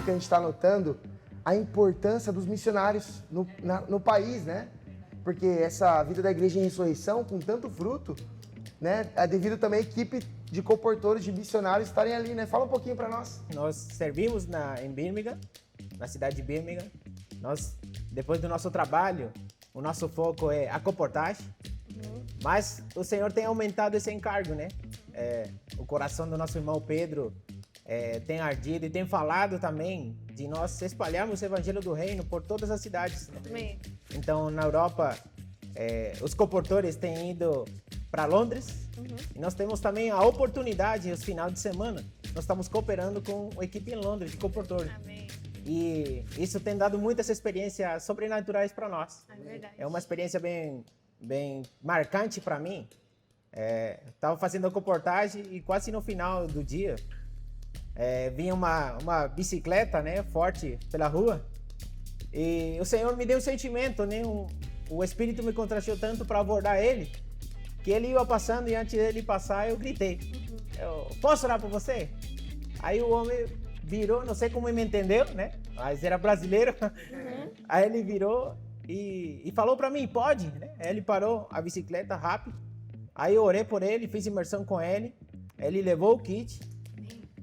que a gente está notando a importância dos missionários no país, né? Porque essa vida da Igreja em Ressurreição, com tanto fruto, né, é devido também à equipe de comportores, de missionários estarem ali, né? Fala um pouquinho para nós. Nós servimos em Birmingham, na cidade de Birmingham. Nós, depois do nosso trabalho, o nosso foco é a comportagem. Mas o Senhor tem aumentado esse encargo, né? O coração do nosso irmão Pedro tem ardido e tem falado também de nós espalharmos o Evangelho do Reino por todas as cidades. Né? Então, na Europa, os comportores têm ido para Londres. E nós temos também a oportunidade, os final de semana, nós estamos cooperando com a equipe em Londres de comportores. Amém. E isso tem dado muitas experiências sobrenaturais para nós. É verdade. É uma experiência bem marcante para mim. Estava fazendo a comportagem e quase no final do dia vinha uma bicicleta, né, forte pela rua. E o Senhor me deu um sentimento, né, o Espírito me contrastou tanto para abordar ele, que ele ia passando e antes dele passar eu gritei, eu posso orar por você? Aí o homem virou, não sei como ele me entendeu, né? Mas era brasileiro. Aí ele virou e falou para mim, pode? Né? Aí ele parou a bicicleta rápido. Aí eu orei por ele, fiz imersão com ele. Ele levou o kit.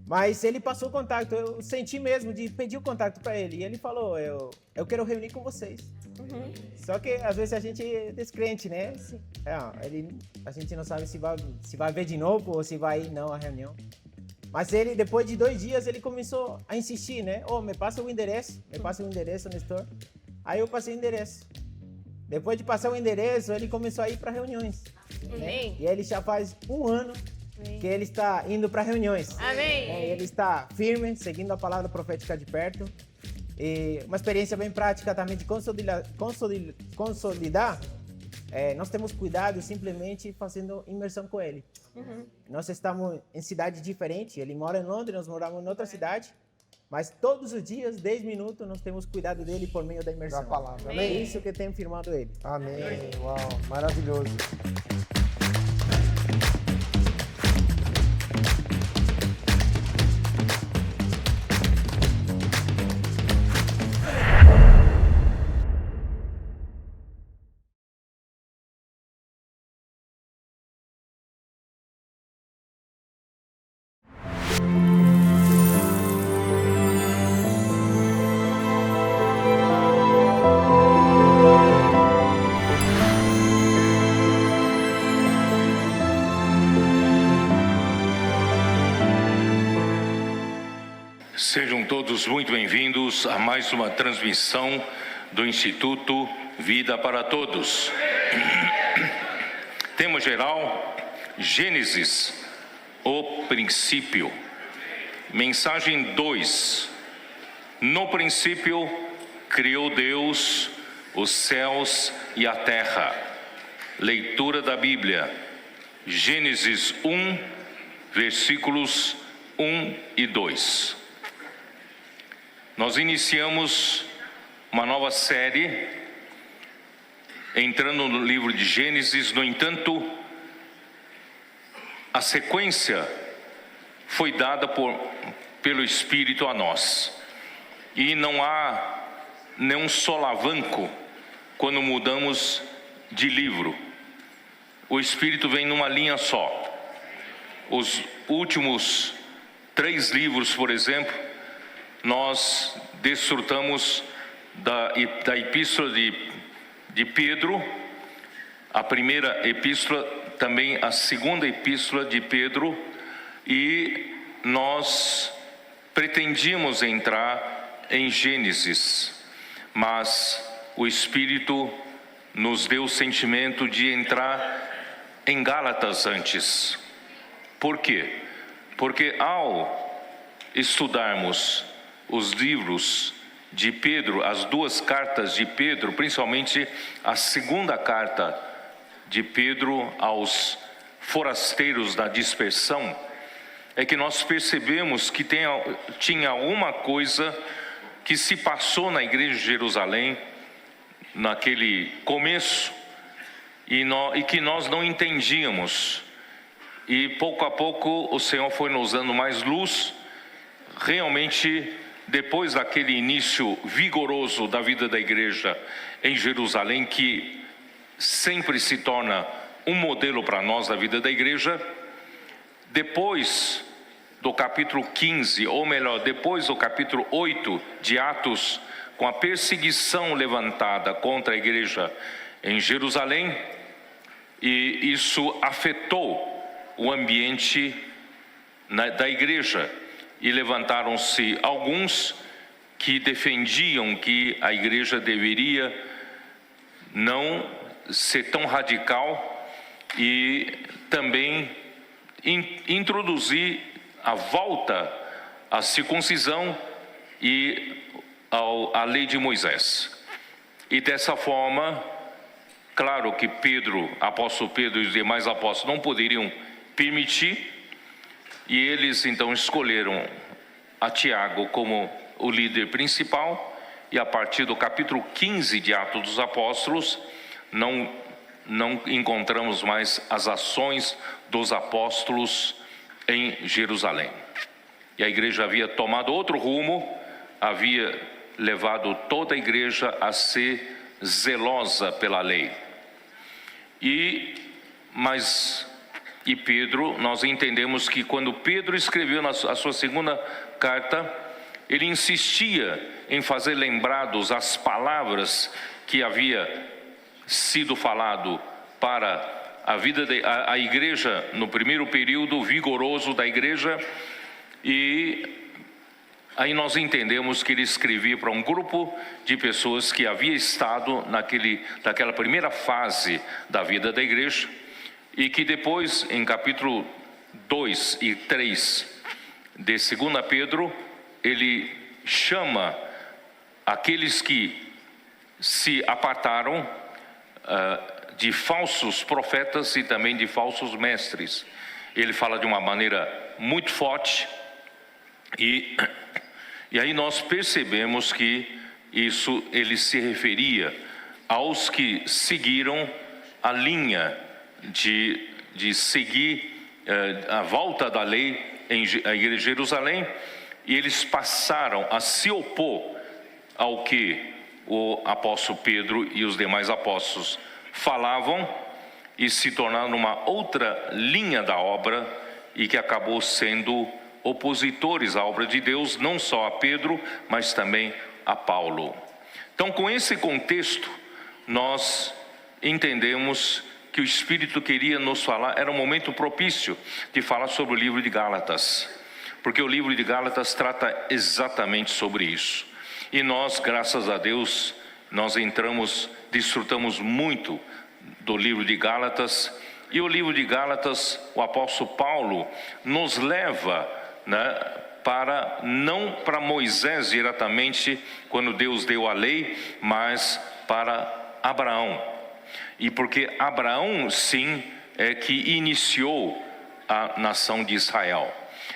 Mas ele passou o contato. Eu senti mesmo de pedir o contato para ele. E ele falou, eu quero reunir com vocês. Só que às vezes a gente é descrente, né? Sim. A gente não sabe se vai ver de novo ou se vai ir não à reunião. Mas ele, depois de 2 dias, ele começou a insistir, né? Me passa o endereço, Nestor. Aí eu passei o endereço. Depois de passar o endereço, ele começou a ir para reuniões. Né? E ele já faz 1 ano que ele está indo para reuniões. Amém. Ele está firme, seguindo a palavra profética de perto. E uma experiência bem prática também de consolidar. Nós temos cuidado simplesmente fazendo imersão com ele. Nós estamos em cidade diferente. Ele mora em Londres, nós moramos em outra cidade. Mas todos os dias, 10 minutos, nós temos cuidado dele por meio da imersão. Da palavra. É isso que tem firmado ele. Amém. Uau, maravilhoso. Sejam todos muito bem-vindos a mais uma transmissão do Instituto Vida para Todos. Tema geral, Gênesis, o princípio. Mensagem 2. No princípio, criou Deus os céus e a terra. Leitura da Bíblia, Gênesis 1, versículos 1 e 2. Nós iniciamos uma nova série, entrando no livro de Gênesis. No entanto, a sequência foi dada pelo Espírito a nós. E não há nenhum solavanco quando mudamos de livro. O Espírito vem numa linha só. Os últimos 3 livros, por exemplo, nós desfrutamos da epístola de Pedro, a primeira epístola, também a segunda epístola de Pedro, e nós pretendíamos entrar em Gênesis, mas o Espírito nos deu o sentimento de entrar em Gálatas antes. Por quê? Porque ao estudarmos os livros de Pedro, as 2 cartas de Pedro, principalmente a segunda carta de Pedro aos forasteiros da dispersão, é que nós percebemos que tinha alguma coisa que se passou na igreja de Jerusalém, naquele começo, e que nós não entendíamos. E pouco a pouco o Senhor foi nos dando mais luz, realmente depois daquele início vigoroso da vida da igreja em Jerusalém, que sempre se torna um modelo para nós da vida da igreja, depois do capítulo 15, ou melhor, depois do capítulo 8 de Atos, com a perseguição levantada contra a igreja em Jerusalém, e isso afetou o ambiente da igreja, e levantaram-se alguns que defendiam que a igreja deveria não ser tão radical e também introduzir a volta à circuncisão e à lei de Moisés. E dessa forma, claro que Pedro, apóstolo Pedro e os demais apóstolos não poderiam permitir, e eles então escolheram a Tiago como o líder principal, e a partir do capítulo 15 de Atos dos Apóstolos, não encontramos mais as ações dos apóstolos em Jerusalém. E a igreja havia tomado outro rumo, havia levado toda a igreja a ser zelosa pela lei. E Pedro, nós entendemos que quando Pedro escreveu a sua segunda carta, ele insistia em fazer lembrados as palavras que havia sido falado para a vida da igreja no primeiro período vigoroso da igreja. E aí nós entendemos que ele escrevia para um grupo de pessoas que havia estado naquela primeira fase da vida da igreja, e que depois, em capítulo 2 e 3 de 2 Pedro, ele chama aqueles que se apartaram de falsos profetas e também de falsos mestres. Ele fala de uma maneira muito forte, e aí nós percebemos que isso ele se referia aos que seguiram a linha de seguir a volta da lei em igreja de Jerusalém, e eles passaram a se opor ao que o apóstolo Pedro e os demais apóstolos falavam, e se tornaram uma outra linha da obra, e que acabou sendo opositores à obra de Deus, não só a Pedro, mas também a Paulo. Então, com esse contexto, nós entendemos que o Espírito queria nos falar, era um momento propício de falar sobre o livro de Gálatas, porque o livro de Gálatas trata exatamente sobre isso. E nós, graças a Deus, nós desfrutamos muito do livro de Gálatas, e o livro de Gálatas, o apóstolo Paulo nos leva, não para Moisés diretamente, quando Deus deu a lei, mas para Abraão. E porque Abraão, sim, é que iniciou a nação de Israel.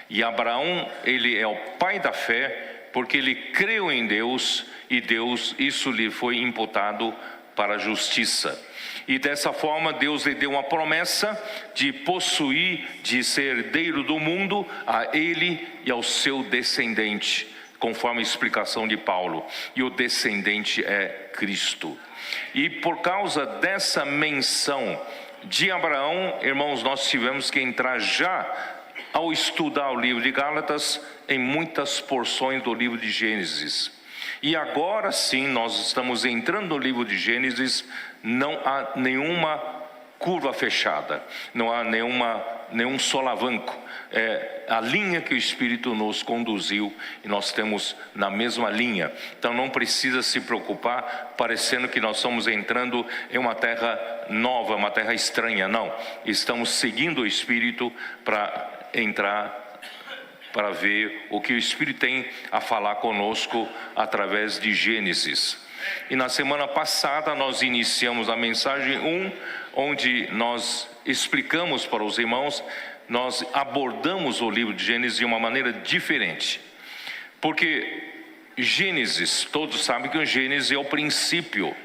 E Abraão, ele é o pai da fé, porque ele creu em Deus, e Deus, isso lhe foi imputado para a justiça. E dessa forma Deus lhe deu uma promessa de possuir, de ser herdeiro do mundo, a ele e ao seu descendente, conforme a explicação de Paulo. E o descendente é Cristo. E por causa dessa menção de Abraão, irmãos, nós tivemos que entrar já, ao estudar o livro de Gálatas, em muitas porções do livro de Gênesis. E agora sim, nós estamos entrando no livro de Gênesis, não há nenhuma curva fechada, não há nenhum solavanco. É a linha que o Espírito nos conduziu, e nós temos na mesma linha. Então não precisa se preocupar, parecendo que nós estamos entrando em uma terra nova, uma terra estranha. Não, estamos seguindo o Espírito para entrar, para ver o que o Espírito tem a falar conosco através de Gênesis. E na semana passada nós iniciamos a mensagem 1, onde nós explicamos para os irmãos, nós abordamos o livro de Gênesis de uma maneira diferente. Porque Gênesis, todos sabem que o Gênesis é o princípio.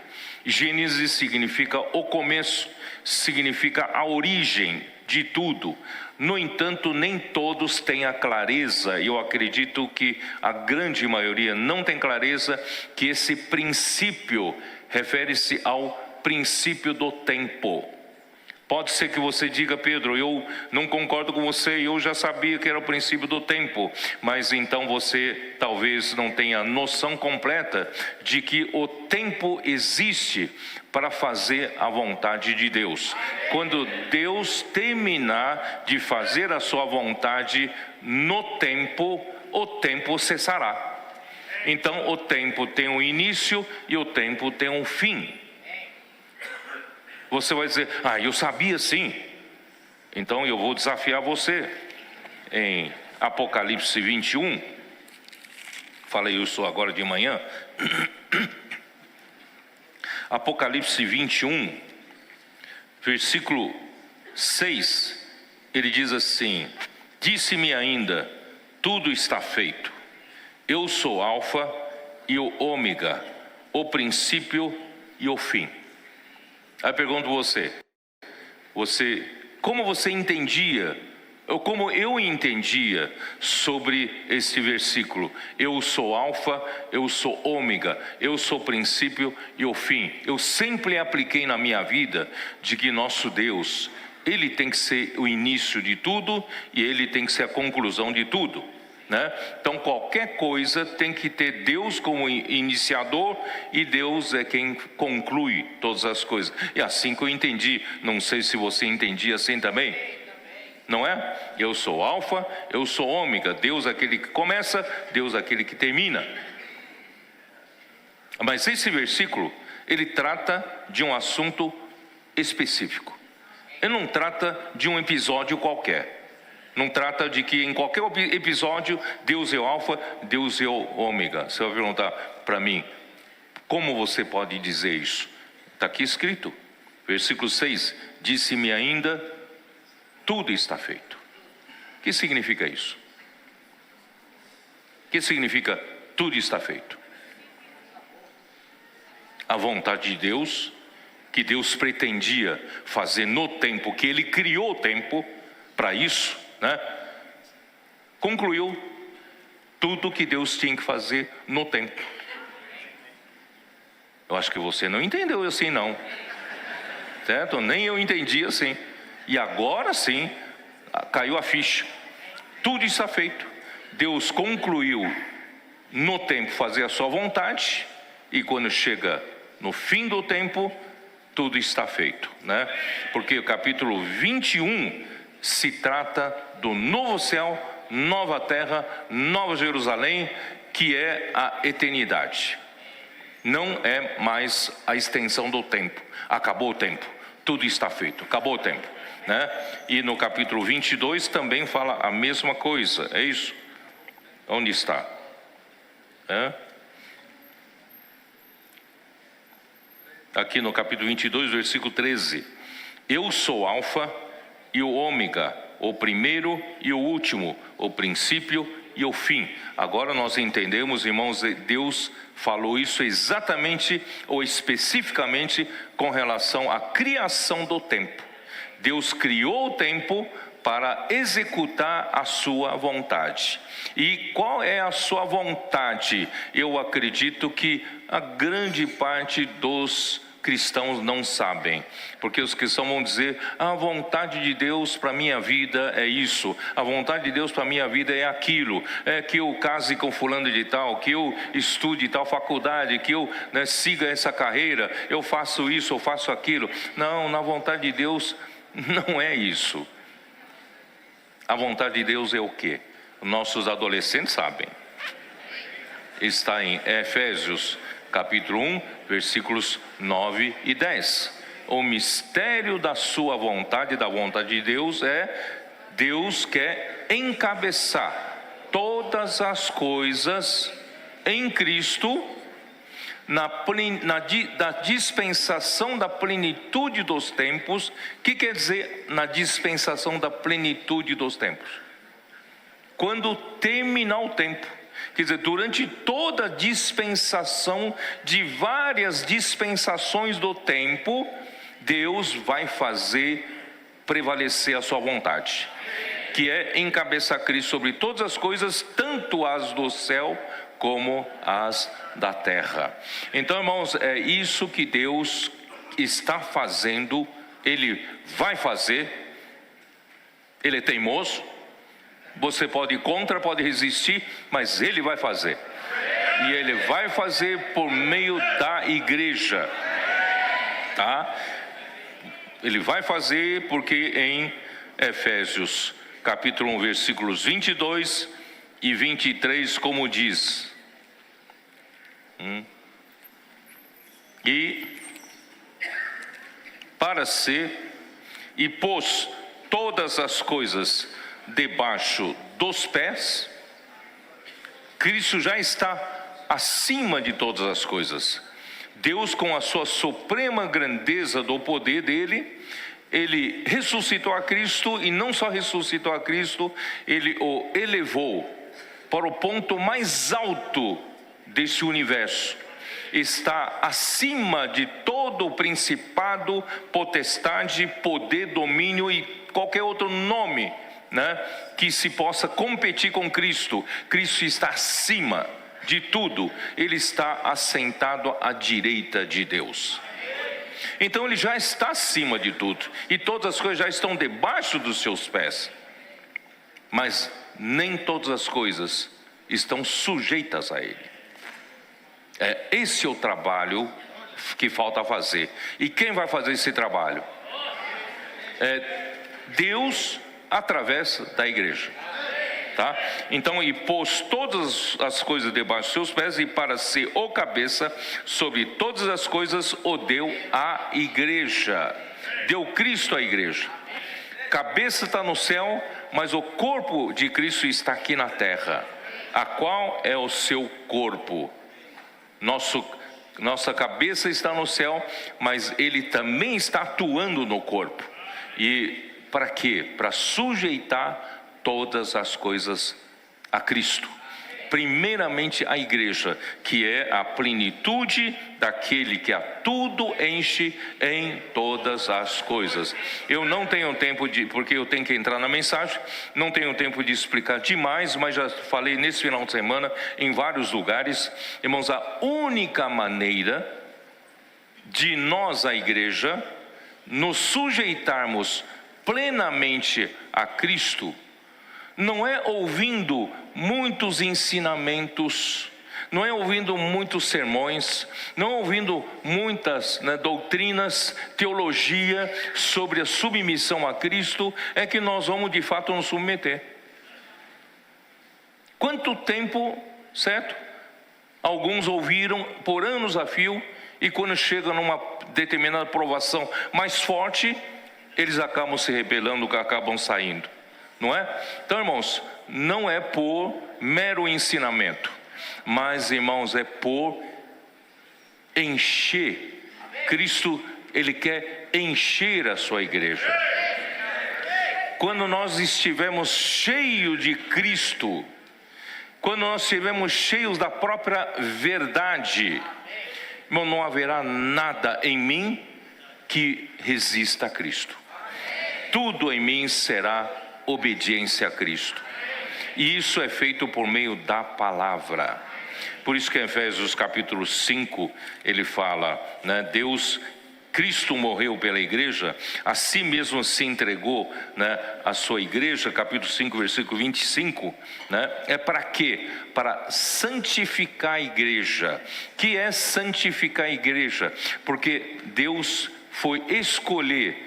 Gênesis significa o começo, significa a origem de tudo. No entanto, nem todos têm a clareza, e eu acredito que a grande maioria não tem clareza, que esse princípio refere-se ao princípio do tempo. Pode ser que você diga: Pedro, eu não concordo com você, eu já sabia que era o princípio do tempo. Mas então você talvez não tenha noção completa de que o tempo existe para fazer a vontade de Deus. Quando Deus terminar de fazer a sua vontade no tempo, o tempo cessará. Então o tempo tem um início e o tempo tem um fim. Você vai dizer: eu sabia sim. Então eu vou desafiar você. Em Apocalipse 21, falei isso agora de manhã. Apocalipse 21, versículo 6, ele diz assim: disse-me ainda, tudo está feito. Eu sou Alfa e o Ômega, o princípio e o fim. Aí pergunto como você entendia, ou como eu entendia sobre esse versículo? Eu sou Alfa, eu sou Ômega, eu sou o princípio e o fim. Eu sempre apliquei na minha vida de que nosso Deus, Ele tem que ser o início de tudo e Ele tem que ser a conclusão de tudo, né? Então qualquer coisa tem que ter Deus como iniciador e Deus é quem conclui todas as coisas. E assim que eu entendi. Não sei se você entendia assim também, não é? Eu sou Alfa, eu sou Ômega. Deus é aquele que começa, Deus é aquele que termina. Mas esse versículo, ele trata de um assunto específico. Ele não trata de um episódio qualquer. Não trata de que em qualquer episódio Deus é o Alfa, Deus é o Ômega. Você vai perguntar para mim: como você pode dizer isso? Está aqui escrito, versículo 6: disse-me ainda, tudo está feito. O que significa isso? O que significa tudo está feito? A vontade de Deus, que Deus pretendia fazer no tempo, que Ele criou o tempo para isso, né? Concluiu tudo que Deus tinha que fazer no tempo. Eu acho que você não entendeu assim não, certo? Nem eu entendi assim. E agora sim caiu a ficha. Tudo está feito. Deus concluiu no tempo fazer a sua vontade, e quando chega no fim do tempo, tudo está feito, né? Porque o capítulo 21 se trata do novo céu, nova terra, nova Jerusalém, que é a eternidade. Não é mais a extensão do tempo. Acabou o tempo, tudo está feito, acabou o tempo, né? E no capítulo 22 também fala a mesma coisa, é isso? Onde está? Aqui no capítulo 22, versículo 13: eu sou Alfa e o Ômega, o primeiro e o último, o princípio e o fim. Agora nós entendemos, irmãos, Deus falou isso exatamente ou especificamente com relação à criação do tempo. Deus criou o tempo para executar a sua vontade. E qual é a sua vontade? Eu acredito que a grande parte dos cristãos não sabem, porque os cristãos vão dizer: a vontade de Deus para minha vida é isso, a vontade de Deus para minha vida é aquilo, é que eu case com fulano de tal, que eu estude tal faculdade, que eu siga essa carreira, eu faço isso, eu faço aquilo. Não, na vontade de Deus não é isso. A vontade de Deus é o quê? Nossos adolescentes sabem. Está em Efésios capítulo 1, versículos 9 e 10. O mistério da sua vontade, da vontade de Deus, é: Deus quer encabeçar todas as coisas em Cristo, na dispensação da plenitude dos tempos. O que quer dizer na dispensação da plenitude dos tempos? Quando terminar o tempo. Quer dizer, durante toda a dispensação de várias dispensações do tempo, Deus vai fazer prevalecer a sua vontade. que é encabeçar Cristo sobre todas as coisas, tanto as do céu como as da terra. Então, irmãos, é isso que Deus está fazendo, Ele vai fazer. Ele é teimoso, você pode ir contra, pode resistir, mas Ele vai fazer. E Ele vai fazer por meio da igreja, tá? Ele vai fazer porque em Efésios capítulo 1, versículos 22 e 23, como diz: e para ser, e pôs todas as coisas debaixo dos pés. Cristo já está acima de todas as coisas. Deus, com a sua suprema grandeza do poder dele, Ele ressuscitou a Cristo, e não só ressuscitou a Cristo, Ele o elevou para o ponto mais alto desse universo. Está acima de todo o principado, potestade, poder, domínio e qualquer outro nome, né, que se possa competir com Cristo. Cristo está acima de tudo. Ele está assentado à direita de Deus. Então Ele já está acima de tudo, e todas as coisas já estão debaixo dos seus pés. Mas nem todas as coisas estão sujeitas a Ele. Esse é o trabalho que falta fazer. E quem vai fazer esse trabalho? Deus, através da igreja. Tá? Então, e pôs todas as coisas debaixo dos seus pés, e para ser o cabeça sobre todas as coisas, o deu à igreja. Deu Cristo à igreja. Cabeça está no céu, mas o corpo de Cristo está aqui na terra, a qual é o seu corpo. Nossa cabeça está no céu, mas Ele também está atuando no corpo. E para quê? Para sujeitar todas as coisas a Cristo. Primeiramente a igreja, que é a plenitude daquele que a tudo enche em todas as coisas. Eu não tenho tempo porque eu tenho que entrar na mensagem, não tenho tempo de explicar demais, mas já falei nesse final de semana em vários lugares. Irmãos, a única maneira de nós, a igreja, nos sujeitarmos plenamente a Cristo, não é ouvindo muitos ensinamentos, não é ouvindo muitos sermões, não é ouvindo muitas doutrinas, teologia sobre a submissão a Cristo, é que nós vamos de fato nos submeter. Quanto tempo, certo? Alguns ouviram por anos a fio, e quando chega numa determinada provação mais forte, eles acabam se rebelando, acabam saindo. Não é? Então, irmãos, não é por mero ensinamento, mas, irmãos, é por encher. Cristo, Ele quer encher a sua igreja. Quando nós estivermos cheios de Cristo, quando nós estivermos cheios da própria verdade, irmão, não haverá nada em mim que resista a Cristo. Tudo em mim será obediência a Cristo. E isso é feito por meio da palavra. Por isso que em Efésios capítulo 5, ele fala, Cristo morreu pela igreja, a si mesmo se entregou, a sua igreja, capítulo 5, versículo 25, é para quê? Para santificar a igreja. Que é santificar a igreja? Porque Deus foi escolher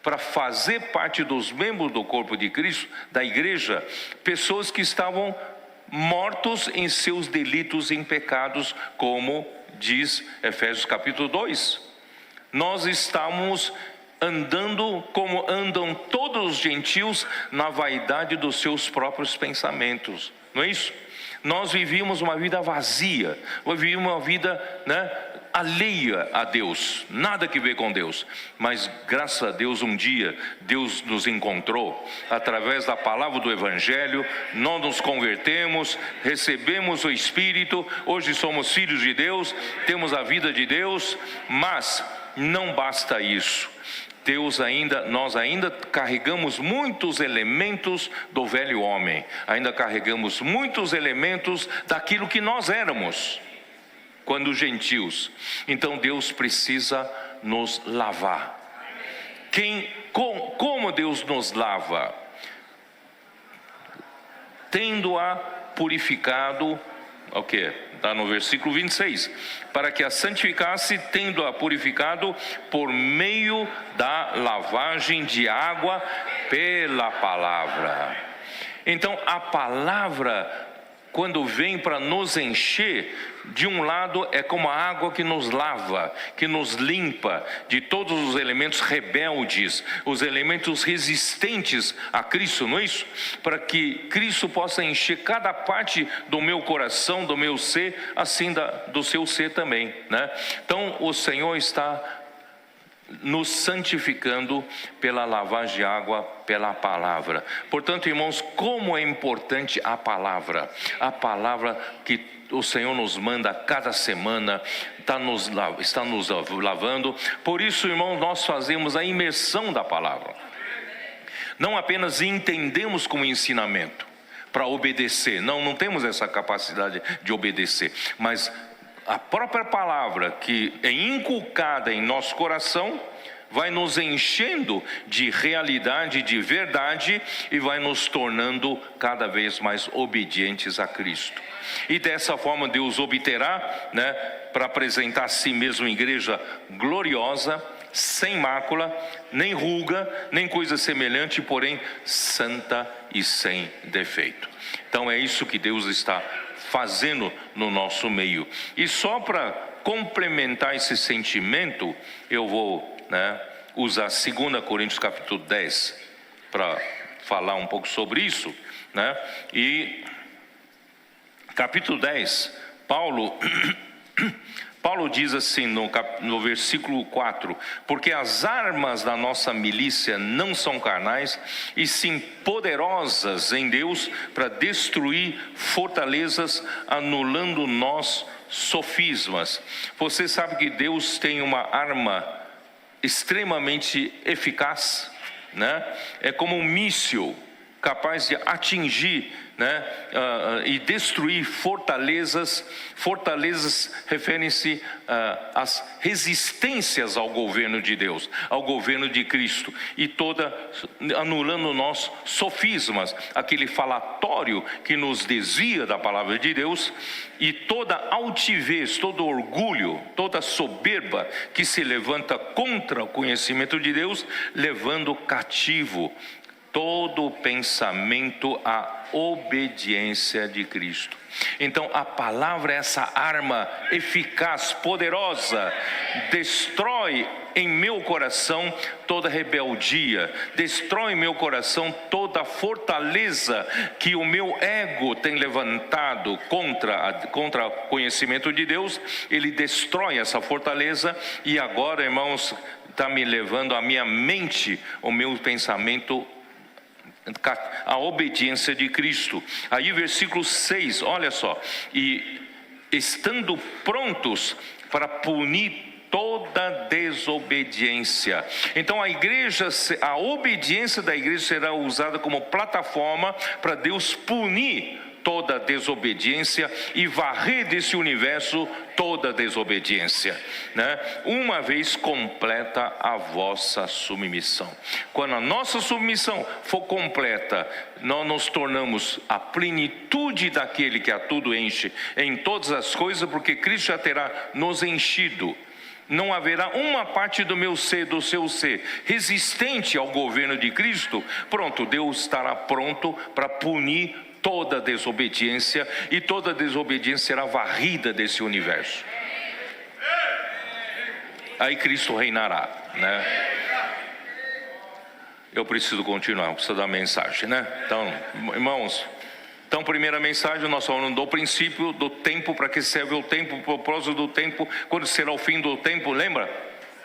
para fazer parte dos membros do corpo de Cristo, da igreja, pessoas que estavam mortos em seus delitos e pecados, como diz Efésios capítulo 2. Nós estamos andando como andam todos os gentios, na vaidade dos seus próprios pensamentos, não é isso? Nós vivíamos uma vida vazia, vivíamos uma vida, alheia a Deus, nada que ver com Deus. Mas graças a Deus, um dia Deus nos encontrou através da palavra do Evangelho. Nós nos convertemos, recebemos o Espírito, hoje somos filhos de Deus, temos a vida de Deus. Mas não basta isso. nós ainda carregamos muitos elementos do velho homem, ainda carregamos muitos elementos daquilo que nós éramos quando gentios. Então Deus precisa nos lavar. Como Deus nos lava? Tendo-a purificado, o quê? Está no versículo 26. Para que a santificasse, tendo-a purificado por meio da lavagem de água pela palavra. Então a palavra, quando vem para nos encher, de um lado é como a água que nos lava, que nos limpa de todos os elementos rebeldes, os elementos resistentes a Cristo, não é isso? Para que Cristo possa encher cada parte do meu coração, do meu ser, assim do seu ser também, né? Então o Senhor está nos santificando pela lavagem de água, pela palavra. Portanto, irmãos, como é importante a palavra que o Senhor nos manda cada semana, está nos lavando. Por isso, irmãos, nós fazemos a imersão da palavra. Não apenas entendemos como ensinamento para obedecer, não temos essa capacidade de obedecer, mas a própria palavra que é inculcada em nosso coração vai nos enchendo de realidade, de verdade, e vai nos tornando cada vez mais obedientes a Cristo. E dessa forma Deus obterá, né, para apresentar a si mesmo igreja gloriosa, sem mácula, nem ruga, nem coisa semelhante, porém santa e sem defeito. Então é isso que Deus está fazendo no nosso meio. E só para complementar esse sentimento, eu vou, né, usar 2 Coríntios capítulo 10 para falar um pouco sobre isso, né? E capítulo 10, Paulo diz assim no versículo 4: porque as armas da nossa milícia não são carnais, e sim poderosas em Deus para destruir fortalezas, anulando nós sofismas. Você sabe que Deus tem uma arma extremamente eficaz, né? É como um míssil capaz de atingir, né, e destruir fortalezas. Fortalezas referem-se às resistências ao governo de Deus, ao governo de Cristo, e anulando nós sofismas, aquele falatório que nos desvia da palavra de Deus, e toda altivez, todo orgulho, toda soberba que se levanta contra o conhecimento de Deus, levando cativo todo pensamento à obediência de Cristo. Então a palavra é essa arma eficaz, poderosa, destrói em meu coração toda rebeldia, destrói em meu coração toda fortaleza que o meu ego tem levantado contra o conhecimento de Deus. Ele destrói essa fortaleza, e agora, irmãos, está me levando a minha mente, o meu pensamento, a obediência de Cristo. Aí versículo 6, olha só: e estando prontos para punir toda desobediência. Então a obediência da igreja será usada como plataforma para Deus punir toda desobediência e varrer desse universo toda desobediência, né? Uma vez completa a vossa submissão. Quando a nossa submissão for completa, nós nos tornamos a plenitude daquele que a tudo enche em todas as coisas, porque Cristo já terá nos enchido. Não haverá uma parte do meu ser, do seu ser, resistente ao governo de Cristo. Pronto, Deus estará pronto para punir toda desobediência, e toda desobediência será varrida desse universo. Aí Cristo reinará, né? Eu preciso continuar, preciso dar mensagem, né? Então, irmãos, primeira mensagem, nós falamos do princípio do tempo, para que serve o tempo, o propósito do tempo, quando será o fim do tempo, lembra?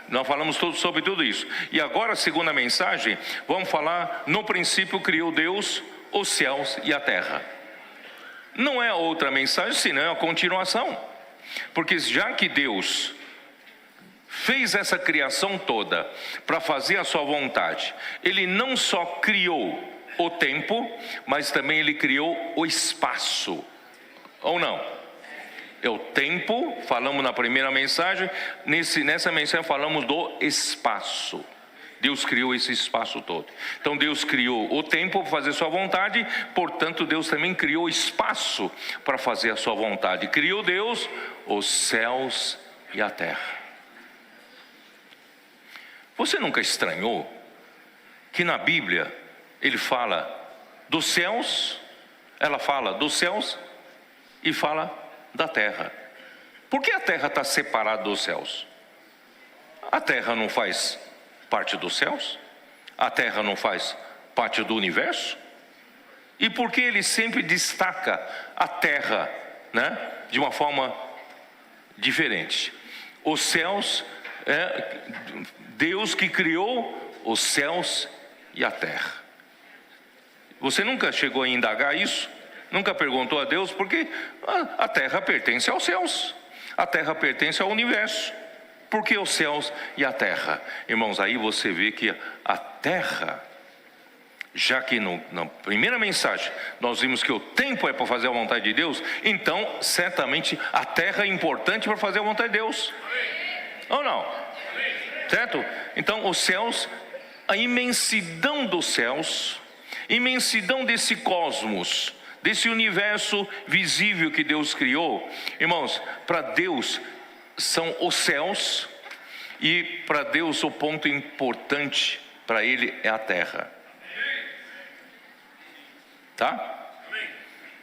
Nós falamos sobre tudo isso. E agora, a segunda mensagem, vamos falar: no princípio criou Deus os céus e a terra. Não é outra mensagem, senão é a continuação. Porque já que Deus fez essa criação toda para fazer a sua vontade, Ele não só criou o tempo, mas também Ele criou o espaço. Ou não? É o tempo, falamos na primeira mensagem, nessa mensagem falamos do espaço. Deus criou esse espaço todo. Então Deus criou o tempo para fazer sua vontade, portanto Deus também criou o espaço para fazer a sua vontade. Criou Deus os céus e a terra. Você nunca estranhou que na Bíblia ele fala dos céus, ela fala dos céus e fala da terra? Por que a terra está separada dos céus? A terra não faz parte dos céus? A terra não faz parte do universo? E por que ele sempre destaca a terra, né, de uma forma diferente? Os céus, Deus que criou os céus e a terra. Você nunca chegou a indagar isso? Nunca perguntou a Deus? Porque a terra pertence aos céus, a terra pertence ao universo. Por que os céus e a terra? Irmãos, aí você vê que a terra, já que na primeira mensagem nós vimos que o tempo é para fazer a vontade de Deus, então certamente a terra é importante para fazer a vontade de Deus. Ou não? Certo? Então os céus, a imensidão dos céus, imensidão desse cosmos, desse universo visível que Deus criou, irmãos, para Deus são os céus, e para Deus o ponto importante para Ele é a terra. Tá?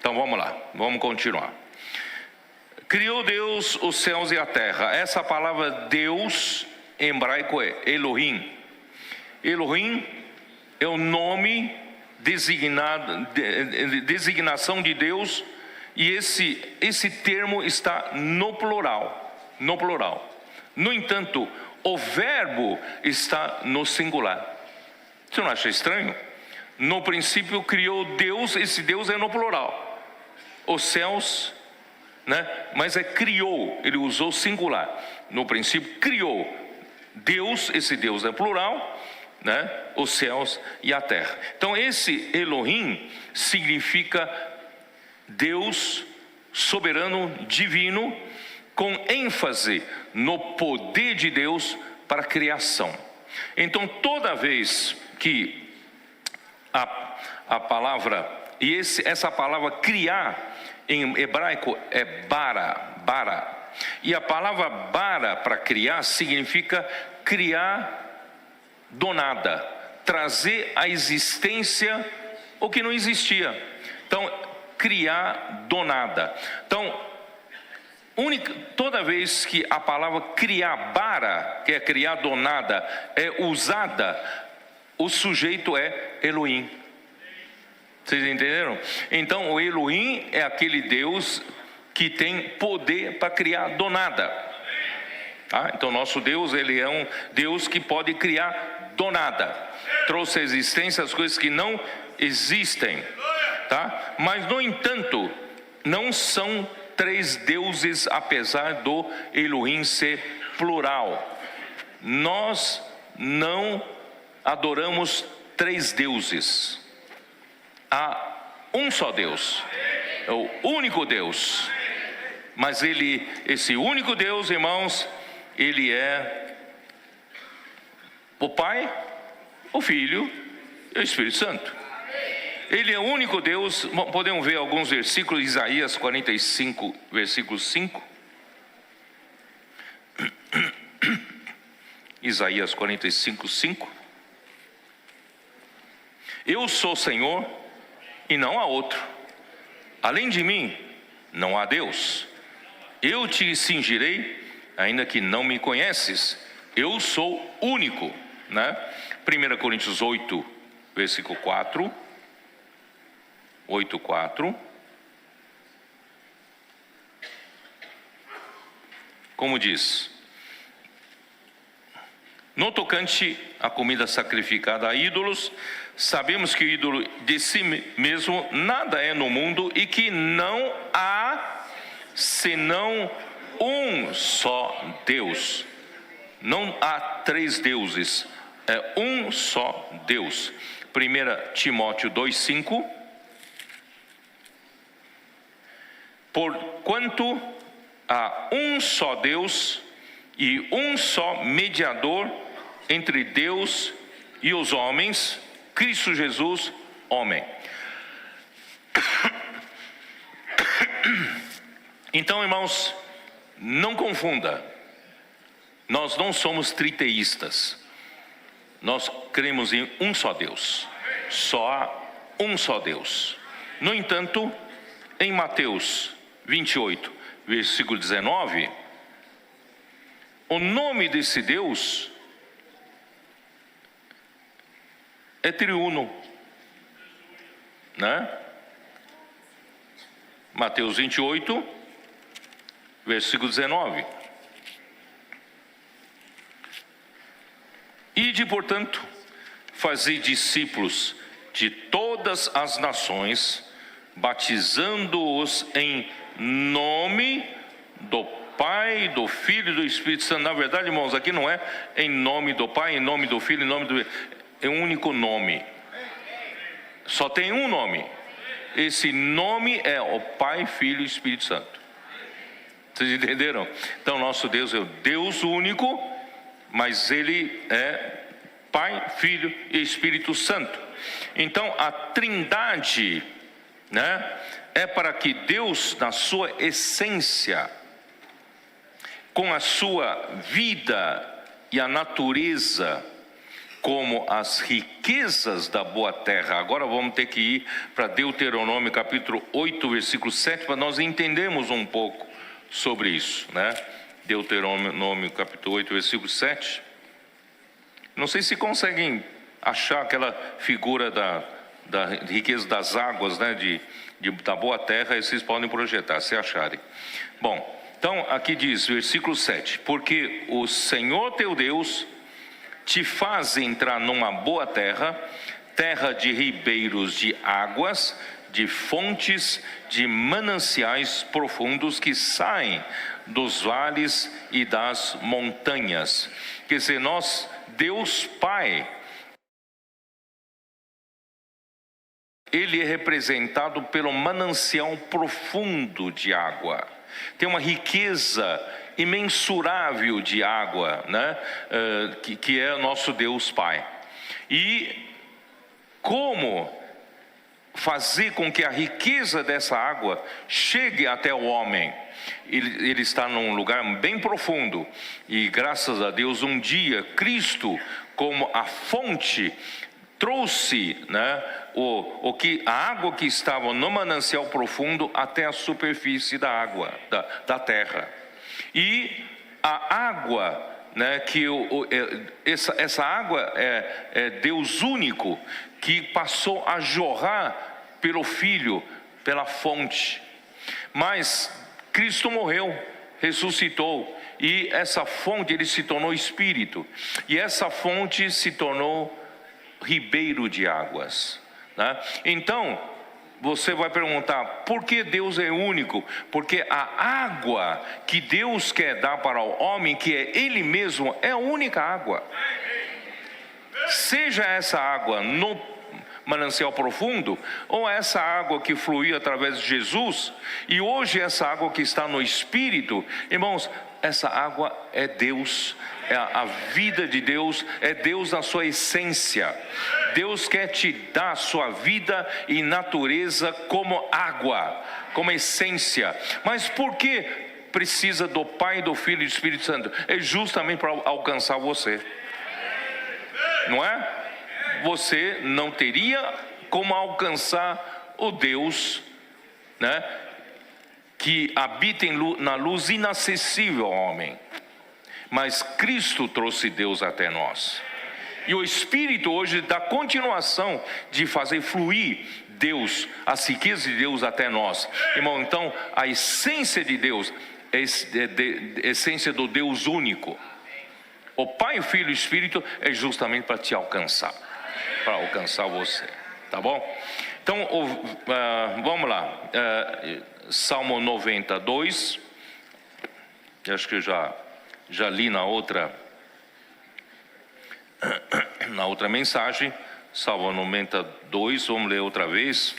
Então vamos lá, vamos continuar. Criou Deus os céus e a terra. Essa palavra Deus em hebraico é Elohim. Elohim é o nome designação de Deus, e esse termo está no plural. No entanto, o verbo está no singular. Você não acha estranho? No princípio criou Deus, esse Deus é no plural. Os céus, né? Mas criou, ele usou singular. No princípio criou Deus, esse Deus é plural, né? Os céus e a terra. Então esse Elohim significa Deus soberano, divino, com ênfase no poder de Deus para a criação. Então toda vez que a palavra, e essa palavra criar em hebraico é bara, e a palavra bara para criar significa criar do nada, trazer à existência o que não existia. Então criar do nada. Então toda vez que a palavra criar bara, que é criar do nada, é usada, o sujeito é Elohim. Vocês entenderam? Então o Elohim é aquele Deus que tem poder para criar do nada. Tá? Então nosso Deus, ele é um Deus que pode criar do nada. Trouxe à existência as coisas que não existem. Tá? Mas no entanto, não são três deuses, apesar do Elohim ser plural. Nós não adoramos três deuses. Há um só Deus, é o único Deus. Mas esse único Deus, irmãos, ele é o Pai, o Filho e o Espírito Santo. Ele é o único Deus. Podemos ver alguns versículos, Isaías 45, versículo 5. Isaías 45, 5. Eu sou o Senhor e não há outro. Além de mim, não há Deus. Eu te cingirei, ainda que não me conheces. Eu sou único, né? 1 Coríntios 8, versículo 4. 8:4. Como diz: no tocante à comida sacrificada a ídolos, sabemos que o ídolo de si mesmo nada é no mundo, e que não há senão um só Deus. Não há três deuses, é um só Deus. 1 Timóteo 2,5. Porquanto há um só Deus e um só mediador entre Deus e os homens, Cristo Jesus, homem. Então, irmãos, não confunda. Nós não somos triteístas. Nós cremos em um só Deus. Só há um só Deus. No entanto, em Mateus 28, versículo 19, o nome desse Deus é triuno, né? Mateus 28, versículo 19. Ide, portanto, fazei discípulos de todas as nações, batizando-os em nome do Pai, do Filho e do Espírito Santo. Na verdade, irmãos, aqui não é em nome do Pai, em nome do Filho, em nome do... É um único nome. Só tem um nome. Esse nome é o Pai, Filho e Espírito Santo. Vocês entenderam? Então, nosso Deus é o Deus único, mas Ele é Pai, Filho e Espírito Santo. Então, a Trindade, né, é para que Deus, na sua essência, com a sua vida e a natureza, como as riquezas da boa terra. Agora vamos ter que ir para Deuteronômio capítulo 8, versículo 7, para nós entendermos um pouco sobre isso, né? Deuteronômio capítulo 8, versículo 7. Não sei se conseguem achar aquela figura da riqueza das águas, né? Da boa terra, e vocês podem projetar, se acharem. Bom, então aqui diz, versículo 7, porque o Senhor teu Deus te faz entrar numa boa terra, terra de ribeiros de águas, de fontes, de mananciais profundos que saem dos vales e das montanhas. Quer dizer, Deus Pai, Ele é representado pelo manancial profundo de água. Tem uma riqueza imensurável de água, né? Que é o nosso Deus Pai. E como fazer com que a riqueza dessa água chegue até o homem? Ele está num lugar bem profundo, e graças a Deus um dia Cristo, como a fonte, trouxe, né, a água que estava no manancial profundo até a superfície da água, da terra. E a água, né, essa água é Deus único, que passou a jorrar pelo Filho, pela fonte. Mas Cristo morreu, ressuscitou, e essa fonte, Ele se tornou Espírito, e essa fonte se tornou ribeiro de águas, né? Então, você vai perguntar, por que Deus é único? Porque a água que Deus quer dar para o homem, que é Ele mesmo, é a única água. Seja essa água no manancial profundo, ou essa água que fluiu através de Jesus, e hoje essa água que está no Espírito, irmãos, essa água é Deus, é a vida de Deus, é Deus na sua essência. Deus quer te dar a sua vida e natureza como água, como essência. Mas por que precisa do Pai, do Filho e do Espírito Santo? É justamente para alcançar você, não é? Você não teria como alcançar o Deus, né, que habita na luz inacessível ao homem. Mas Cristo trouxe Deus até nós. E o Espírito hoje dá continuação de fazer fluir Deus, as riquezas de Deus até nós. Irmão, então a essência de Deus é a essência do Deus único. O Pai, o Filho e o Espírito é justamente para te alcançar, para alcançar você, tá bom? Então, vamos lá, Salmo 92, acho que eu já li na outra na outra mensagem, Salmo 92, vamos ler outra vez.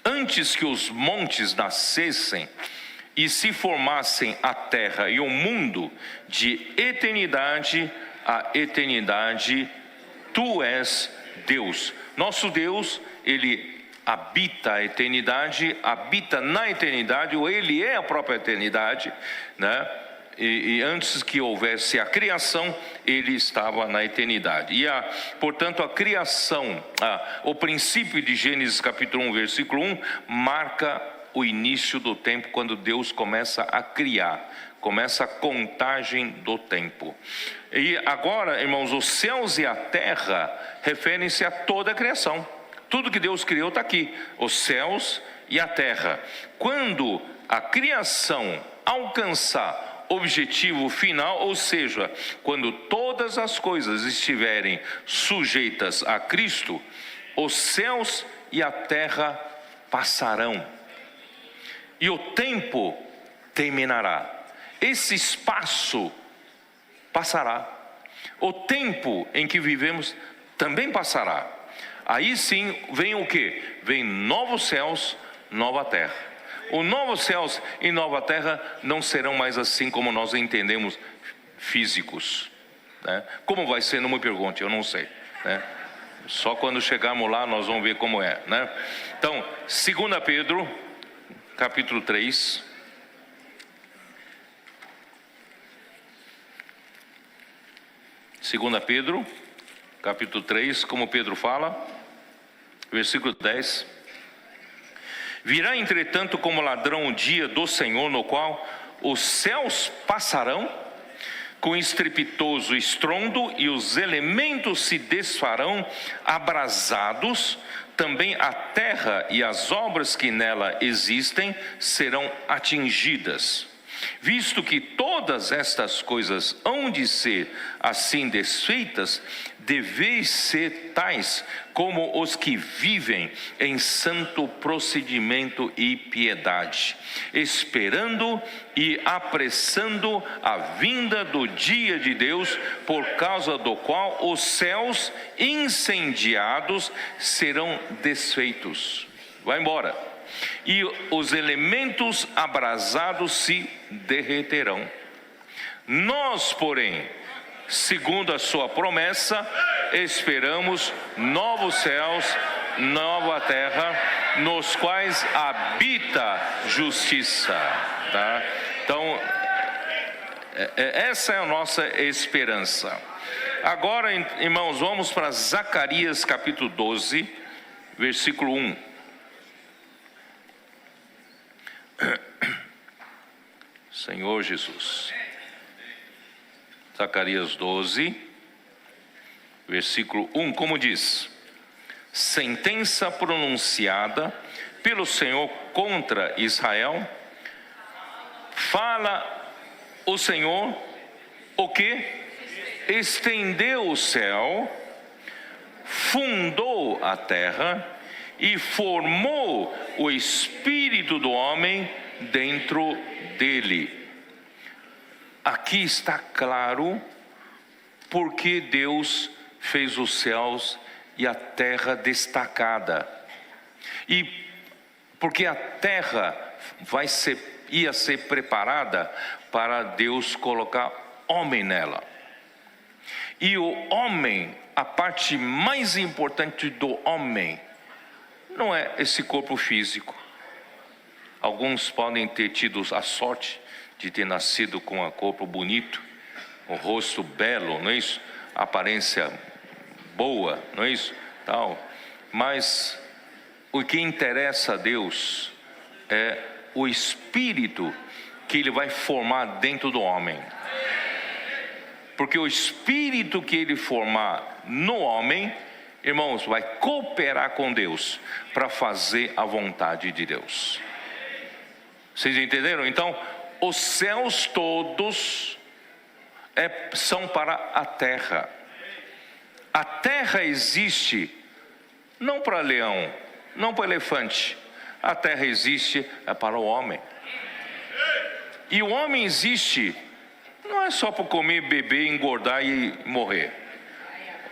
Antes que os montes nascessem e se formassem a terra e o mundo, de eternidade a eternidade, tu és Deus. Nosso Deus, Ele habita a eternidade, habita na eternidade, ou Ele é a própria eternidade, né? E antes que houvesse a criação, Ele estava na eternidade. E portanto, a criação, o princípio de Gênesis capítulo 1, versículo 1, marca o início do tempo, quando Deus começa a criar, começa a contagem do tempo. E agora, irmãos, os céus e a terra referem-se a toda a criação. Tudo que Deus criou está aqui, os céus e a terra. Quando a criação alcançar objetivo final, ou seja, quando todas as coisas estiverem sujeitas a Cristo, os céus e a terra passarão, e o tempo terminará. Esse espaço passará. O tempo em que vivemos também passará. Aí sim vem o quê? Vem novos céus, nova terra. Os novos céus e nova terra não serão mais assim como nós entendemos, físicos, né? Como vai ser, não me pergunte, eu não sei, né? Só quando chegarmos lá nós vamos ver como é, né? Então, 2 Pedro, capítulo 3. Segunda Pedro, capítulo 3, como Pedro fala, versículo 10. Virá, entretanto, como ladrão o dia do Senhor, no qual os céus passarão com estrepitoso estrondo, e os elementos se desfarão abrasados, também a terra e as obras que nela existem serão atingidas. Visto que todas estas coisas hão de ser assim desfeitas, deveis ser tais como os que vivem em santo procedimento e piedade, esperando e apressando a vinda do dia de Deus, por causa do qual os céus incendiados serão desfeitos. Vai embora. E os elementos abrasados se derreterão. Nós, porém, segundo a sua promessa, esperamos novos céus, nova terra, nos quais habita justiça, tá? Então, essa é a nossa esperança. Agora, irmãos, vamos para Zacarias capítulo 12, versículo 1. Senhor Jesus. Zacarias 12, versículo 1, como diz: sentença pronunciada pelo Senhor contra Israel, fala o Senhor, o que? Estendeu o céu, fundou a terra e formou o espírito do homem dentro dele. Aqui está claro porque Deus fez os céus e a terra destacada. E porque a terra ia ser preparada para Deus colocar homem nela. E o homem, a parte mais importante do homem, não é esse corpo físico. Alguns podem ter tido a sorte de ter nascido com um corpo bonito, o rosto belo, não é isso? A aparência boa, não é isso? Tal. Mas o que interessa a Deus é o espírito que Ele vai formar dentro do homem. Porque o espírito que Ele formar no homem, irmãos, vai cooperar com Deus para fazer a vontade de Deus. Vocês entenderam? Então, os céus todos são para a terra. A terra existe não para leão, não para elefante. A terra existe para o homem. E o homem existe não é só para comer, beber, engordar e morrer.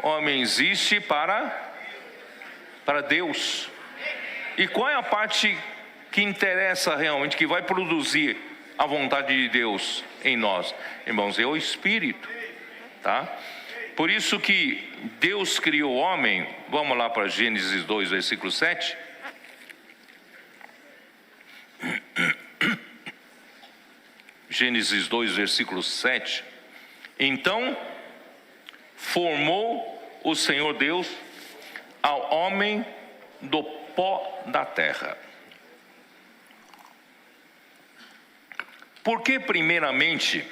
homem existe para Deus. E qual é a parte que interessa realmente, que vai produzir a vontade de Deus em nós? Irmãos, é o Espírito, tá? Por isso que Deus criou o homem. Vamos lá para Gênesis 2, versículo 7. Gênesis 2, versículo 7. Então formou o Senhor Deus ao homem do pó da terra. Porque primeiramente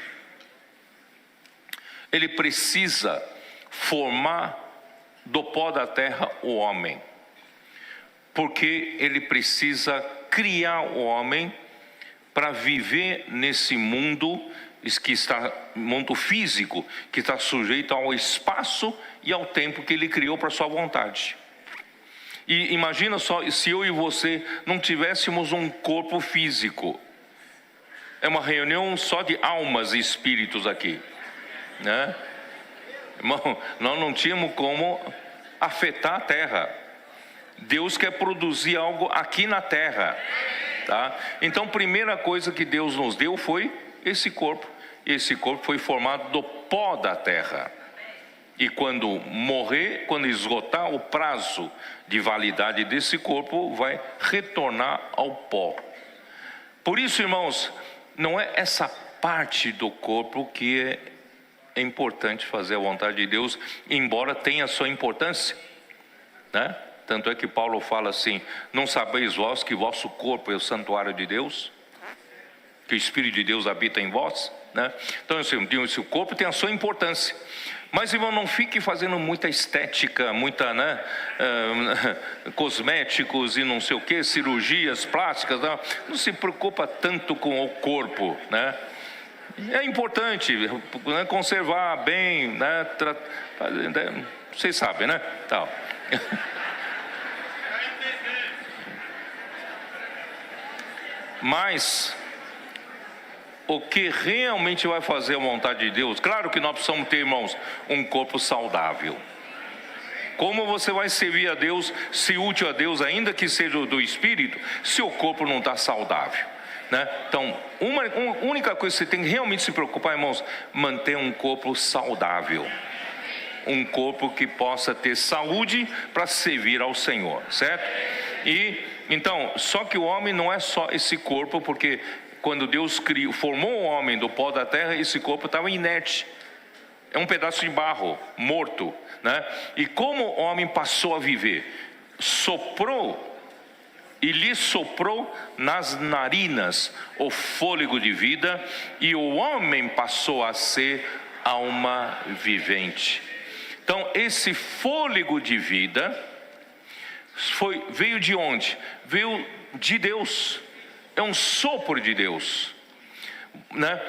ele precisa formar do pó da terra o homem, porque ele precisa criar o homem para viver nesse mundo que está, mundo físico, que está sujeito ao espaço e ao tempo que ele criou para sua vontade. E imagina só, se eu e você não tivéssemos um corpo físico. É uma reunião só de almas e espíritos aqui, né? Irmão, nós não tínhamos como afetar a terra. Deus quer produzir algo aqui na terra, tá? Então, primeira coisa que Deus nos deu foi esse corpo. Esse corpo foi formado do pó da terra. E quando morrer, quando esgotar o prazo de validade desse corpo, vai retornar ao pó. Por isso, irmãos, não é essa parte do corpo que é importante fazer a vontade de Deus, embora tenha sua importância, né? Tanto é que Paulo fala assim: não sabeis vós que vosso corpo é o santuário de Deus, que o Espírito de Deus habita em vós, né? Então, esse corpo tem a sua importância. Mas, irmão, não fique fazendo muita estética, muita, né, cosméticos e não sei o que, cirurgias plásticas, não se preocupa tanto com o corpo, né? É importante, né, conservar bem, né, vocês sabem, né? Tal. Mas o que realmente vai fazer a vontade de Deus, claro que nós precisamos ter, irmãos, um corpo saudável. Como você vai servir a Deus, se útil a Deus, ainda que seja do Espírito, se o corpo não está saudável, né? Então, uma única coisa que você tem que realmente se preocupar, irmãos, manter um corpo saudável. Um corpo que possa ter saúde para servir ao Senhor, certo? E, então, só que o homem não é só esse corpo, porque quando Deus formou o homem do pó da terra, esse corpo estava inerte. É um pedaço de barro, morto, né? E como o homem passou a viver? Soprou, e lhe soprou nas narinas o fôlego de vida, e o homem passou a ser alma vivente. Então, esse fôlego de vida veio de onde? Veio de Deus. É um sopro de Deus, né?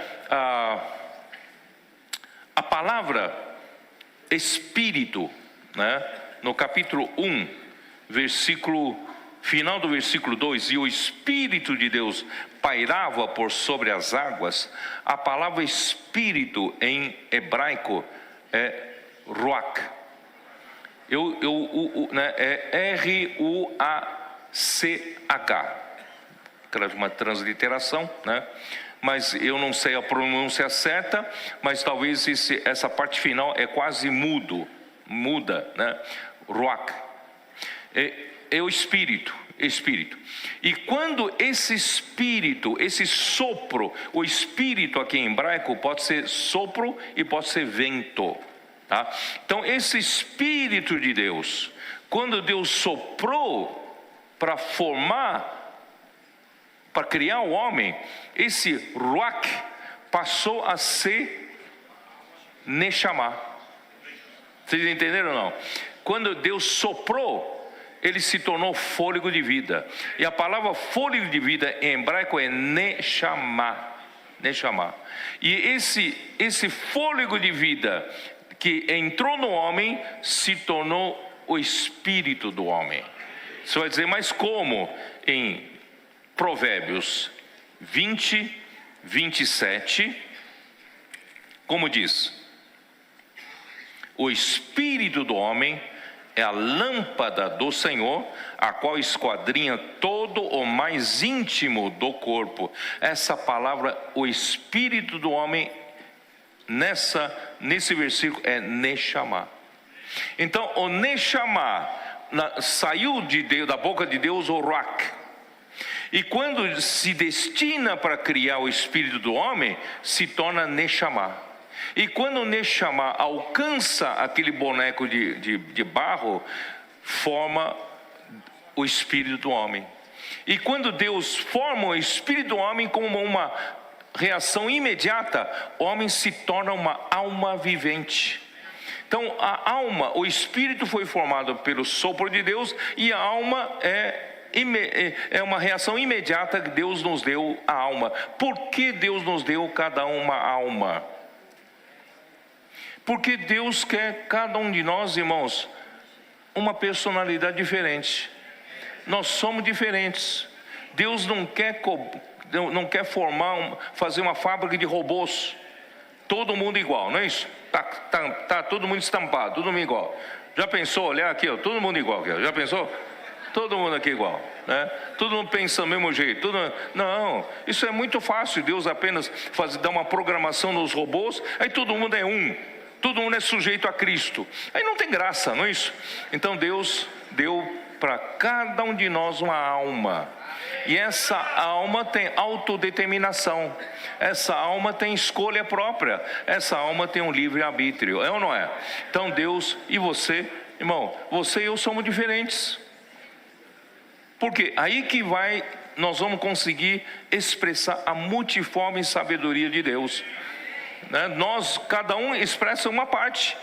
A palavra Espírito, né? No capítulo 1, final do versículo 2, e o Espírito de Deus pairava por sobre as águas. A palavra Espírito em hebraico é Ruach. Né? É R-U-A-C-H. Uma transliteração, né? Mas eu não sei a pronúncia certa, mas talvez essa parte final é quase muda, né? Ruach. É o Espírito. E quando esse Espírito, esse sopro, o Espírito aqui em hebraico pode ser sopro e pode ser vento, tá? Então esse Espírito de Deus, quando Deus soprou para formar, para criar o homem, esse Ruach passou a ser Neshama. Vocês entenderam ou não? Quando Deus soprou, ele se tornou fôlego de vida. E a palavra fôlego de vida em hebraico é Neshama. E esse fôlego de vida que entrou no homem se tornou o espírito do homem. Você vai dizer, mas como? Em Provérbios 20, 27, como diz: O espírito do homem é a lâmpada do Senhor, a qual esquadrinha todo o mais íntimo do corpo. Essa palavra, o espírito do homem, nesse versículo é Neshama. Então, o Neshama saiu de Deus, da boca de Deus, o Ruach. E quando se destina para criar o espírito do homem, se torna Neshama. E quando o Neshama alcança aquele boneco de barro, forma o espírito do homem. E quando Deus forma o espírito do homem como uma reação imediata, o homem se torna uma alma vivente. Então a alma, o espírito foi formado pelo sopro de Deus, e a alma é uma reação imediata que Deus nos deu a alma. Por que Deus nos deu cada uma alma? Porque Deus quer cada um de nós, irmãos, uma personalidade diferente. Nós somos diferentes. Deus não quer fazer uma fábrica de robôs, todo mundo igual, não é isso? Tá todo mundo estampado, todo mundo igual. Já pensou, olhar aqui, ó, todo mundo igual aqui, já pensou? Todo mundo aqui igual, né? Todo mundo pensa do mesmo jeito. Não, isso é muito fácil. Deus apenas dá uma programação nos robôs, aí todo mundo é um. Todo mundo é sujeito a Cristo. Aí não tem graça, não é isso? Então Deus deu para cada um de nós uma alma. E essa alma tem autodeterminação. Essa alma tem escolha própria. Essa alma tem um livre-arbítrio. É ou não é? Então Deus e você, irmão, você e eu somos diferentes. Porque aí que nós vamos conseguir expressar a multiforme sabedoria de Deus. Nós, cada um expressa uma parte,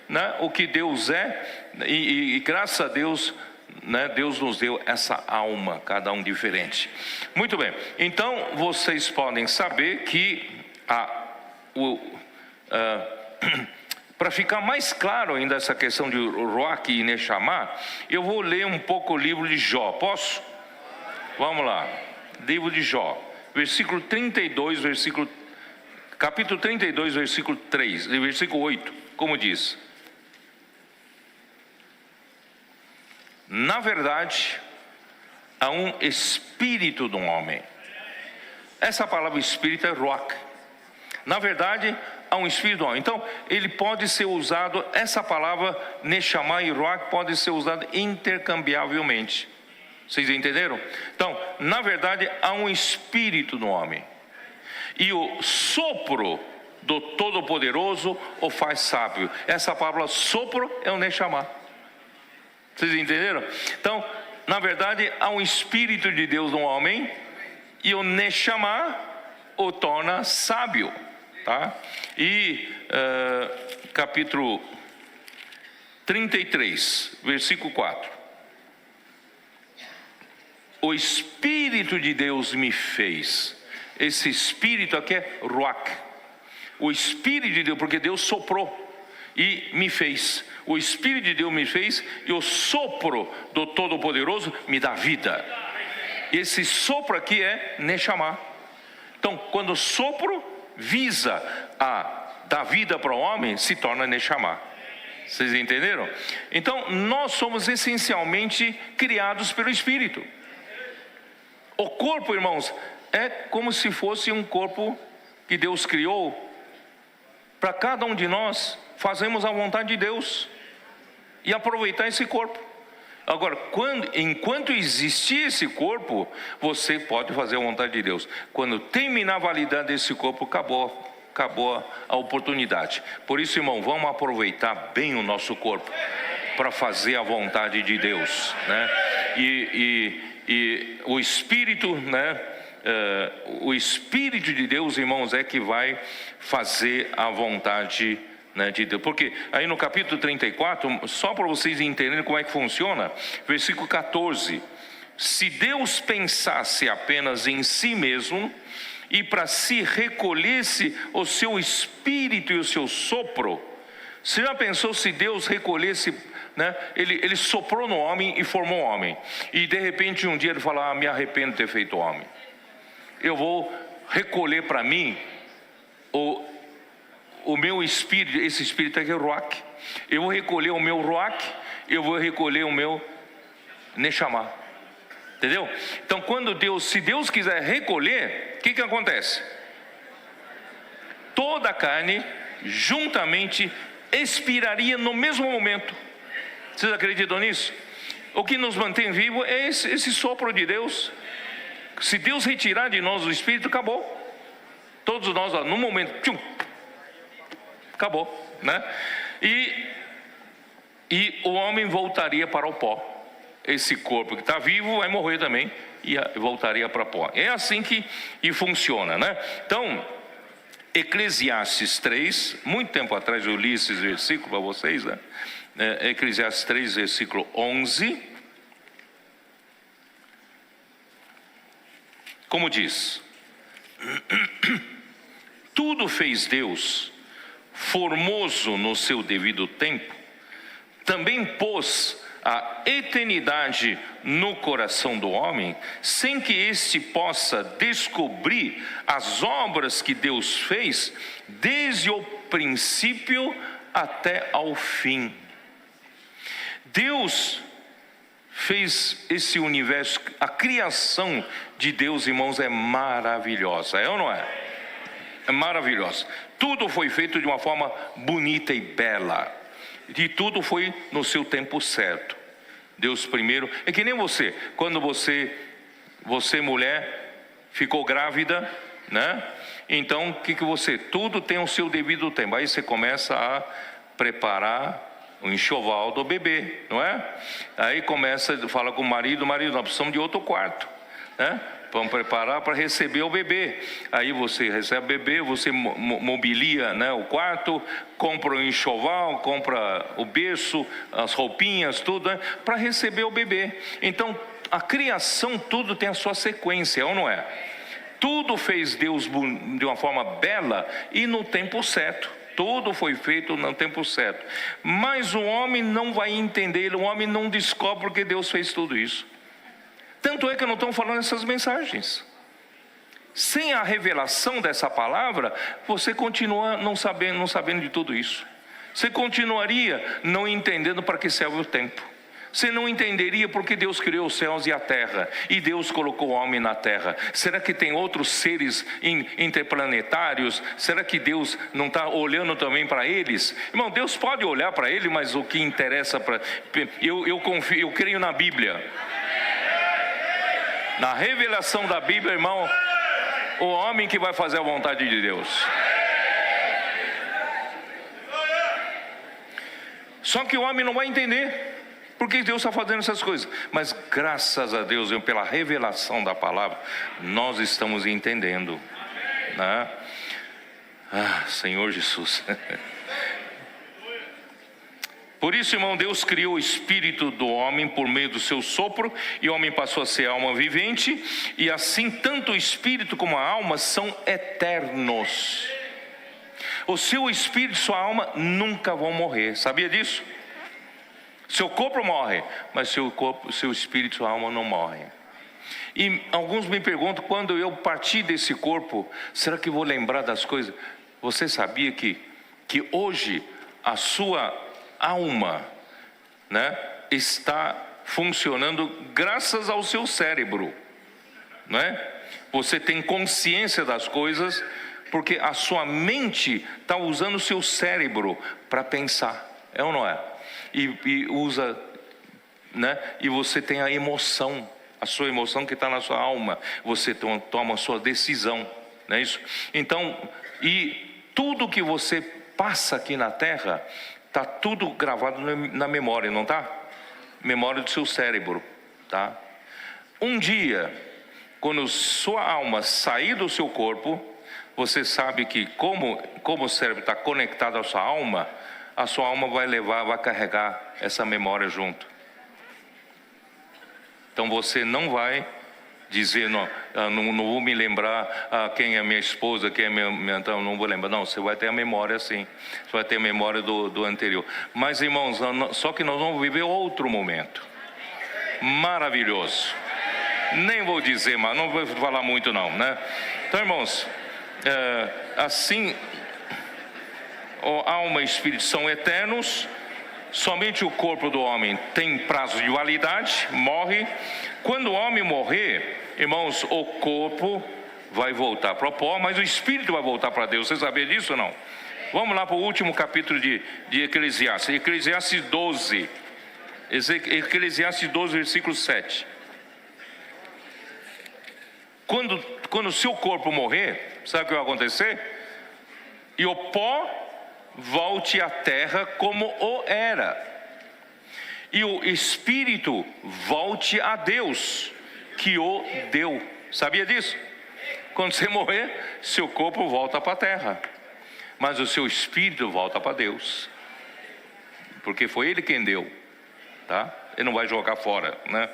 né? O que Deus é, e graças a Deus, né? Deus nos deu essa alma, cada um diferente. Muito bem, então vocês podem saber que para ficar mais claro ainda essa questão de Ruach e Neshama, eu vou ler um pouco o livro de Jó, posso? Vamos lá, livro de Jó, capítulo 32, versículo 3, versículo 8, como diz: na verdade, há um espírito de um homem. Essa palavra espírito é Ruach. Na verdade, há um espírito do homem. Então, ele pode ser usado, essa palavra Neshama e Ruach pode ser usada intercambiavelmente. Vocês entenderam? Então, na verdade, há um espírito no homem. E o sopro do Todo-Poderoso o faz sábio. Essa palavra sopro é o Neshama. Vocês entenderam? Então, na verdade, há um Espírito de Deus no homem, e o Neshama o torna sábio. Tá? E capítulo 33, versículo 4. O Espírito de Deus me fez. Esse Espírito aqui é Ruach. O Espírito de Deus, porque Deus soprou e me fez. O Espírito de Deus me fez, e o sopro do Todo-Poderoso me dá vida. Esse sopro aqui é Neshama. Então, quando o sopro visa dar vida para o homem, se torna Neshama. Vocês entenderam? Então, nós somos essencialmente criados pelo Espírito. O corpo, irmãos, é como se fosse um corpo que Deus criou. Para cada um de nós, fazemos a vontade de Deus e aproveitar esse corpo. Agora, enquanto existir esse corpo, você pode fazer a vontade de Deus. Quando terminar a validade desse corpo, acabou a oportunidade. Por isso, irmão, vamos aproveitar bem o nosso corpo para fazer a vontade de Deus, né? E o Espírito, né? O Espírito de Deus, irmãos, é que vai fazer a vontade, né, de Deus. Porque aí no capítulo 34, só para vocês entenderem como é que funciona, versículo 14: se Deus pensasse apenas em si mesmo, e para si recolhesse o seu espírito e o seu sopro. Você já pensou se Deus recolhesse, né? Ele soprou no homem e formou o homem, e de repente um dia ele fala: me arrependo de ter feito o homem, eu vou recolher para mim o meu espírito. Esse espírito aqui é o Ruach. Eu vou recolher o meu Ruach, eu vou recolher o meu Neshama. Entendeu? Então, se Deus quiser recolher, o que acontece? Toda a carne juntamente expiraria no mesmo momento. Vocês acreditam nisso? O que nos mantém vivo é esse sopro de Deus. Se Deus retirar de nós o Espírito, acabou. Todos nós, no momento, tchum, acabou, né? E o homem voltaria para o pó. Esse corpo que está vivo vai morrer também e voltaria para o pó. É assim que funciona, né? Então, Eclesiastes 3, muito tempo atrás eu li esses versículos para vocês, né? Eclesiastes 3, versículo 11. Como diz: tudo fez Deus, formoso no seu devido tempo, também pôs a eternidade no coração do homem, sem que este possa descobrir as obras que Deus fez, desde o princípio até ao fim. Deus fez esse universo, a criação de Deus, irmãos, é maravilhosa, é ou não é? É maravilhosa. Tudo foi feito de uma forma bonita e bela. E tudo foi no seu tempo certo. Deus primeiro, é que nem você, quando você mulher, ficou grávida, né? Então, tudo tem o seu devido tempo. Aí você começa a preparar o enxoval do bebê, não é? Aí fala com o marido, nós precisamos de outro quarto, né? Vamos preparar para receber o bebê. Aí você recebe o bebê, você mobilia, né, o quarto, compra o enxoval, compra o berço, as roupinhas, tudo, né, para receber o bebê. Então, a criação, tudo tem a sua sequência, ou não é? Tudo fez Deus de uma forma bela e no tempo certo. Tudo foi feito no tempo certo. Mas o homem não vai entender, o homem não descobre porque Deus fez tudo isso. Tanto é que não estão falando essas mensagens. Sem a revelação dessa palavra, você continua não sabendo de tudo isso. Você continuaria não entendendo para que serve o tempo. Você não entenderia porque Deus criou os céus e a terra, e Deus colocou o homem na terra. Será que tem outros seres interplanetários? Será que Deus não está olhando também para eles? Irmão, Deus pode olhar para ele, mas o que interessa para... Eu confio, eu creio na Bíblia. Na revelação da Bíblia, irmão, o homem que vai fazer a vontade de Deus. Só que o homem não vai entender porque Deus está fazendo essas coisas. Mas graças a Deus, pela revelação da palavra, nós estamos entendendo, né? Senhor Jesus. Por isso, irmão, Deus criou o espírito do homem por meio do seu sopro, e o homem passou a ser alma vivente, e assim tanto o espírito como a alma são eternos. O seu espírito e sua alma nunca vão morrer, sabia disso? Seu corpo morre, mas seu espírito e sua alma não morrem. E alguns me perguntam, quando eu partir desse corpo, será que vou lembrar das coisas? Você sabia que hoje a sua alma, né, está funcionando graças ao seu cérebro, né? Você tem consciência das coisas porque a sua mente está usando o seu cérebro para pensar, é ou não é? E usa, né? E você tem a emoção, a sua emoção que está na sua alma, você toma a sua decisão, não é isso? Então, e tudo que você passa aqui na terra, está tudo gravado na memória, não está? Memória do seu cérebro, tá? Um dia, quando sua alma sair do seu corpo, você sabe que como o cérebro está conectado à sua alma, a sua alma vai carregar essa memória junto. Então você não vai dizer, não vou me lembrar quem é minha esposa, quem é minha, então não vou lembrar. Não, você vai ter a memória sim, você vai ter a memória do anterior. Mas irmãos, só que nós vamos viver outro momento maravilhoso. Nem vou dizer, mas não vou falar muito não, né? Então, irmãos, assim, alma e espírito são eternos. Somente o corpo do homem tem prazo de validade, morre. Quando o homem morrer, irmãos, o corpo vai voltar para o pó, mas o espírito vai voltar para Deus. Você sabia disso ou não? Vamos lá para o último capítulo de Eclesiastes. Eclesiastes 12. Eclesiastes 12, versículo 7. Quando o seu corpo morrer, sabe o que vai acontecer? E o pó volte à terra como o era. E o espírito volte a Deus, que o deu. Sabia disso? Quando você morrer, seu corpo volta para a terra, mas o seu espírito volta para Deus, porque foi Ele quem deu, tá? Ele não vai jogar fora, né?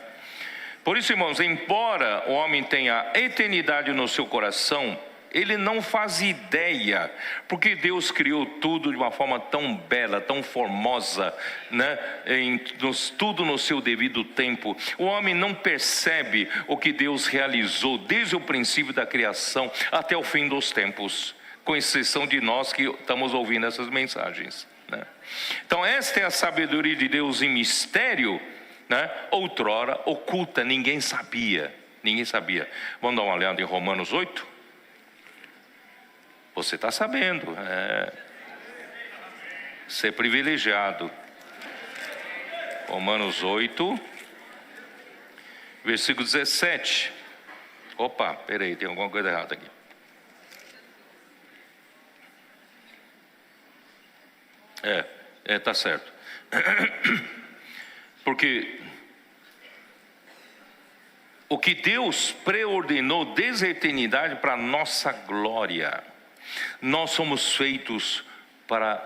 Por isso, irmãos, embora o homem tenha eternidade no seu coração, ele não faz ideia, porque Deus criou tudo de uma forma tão bela, tão formosa, né? Tudo no seu devido tempo. O homem não percebe o que Deus realizou desde o princípio da criação até o fim dos tempos, com exceção de nós que estamos ouvindo essas mensagens, né? Então esta é a sabedoria de Deus em mistério, né? Outrora oculta, ninguém sabia. Vamos dar uma olhada em Romanos 8? Você está sabendo, ser privilegiado. Romanos 8, versículo 17. Opa, peraí, tem alguma coisa errada aqui. Tá certo. Porque o que Deus preordenou desde a eternidade para a nossa glória, nós somos feitos para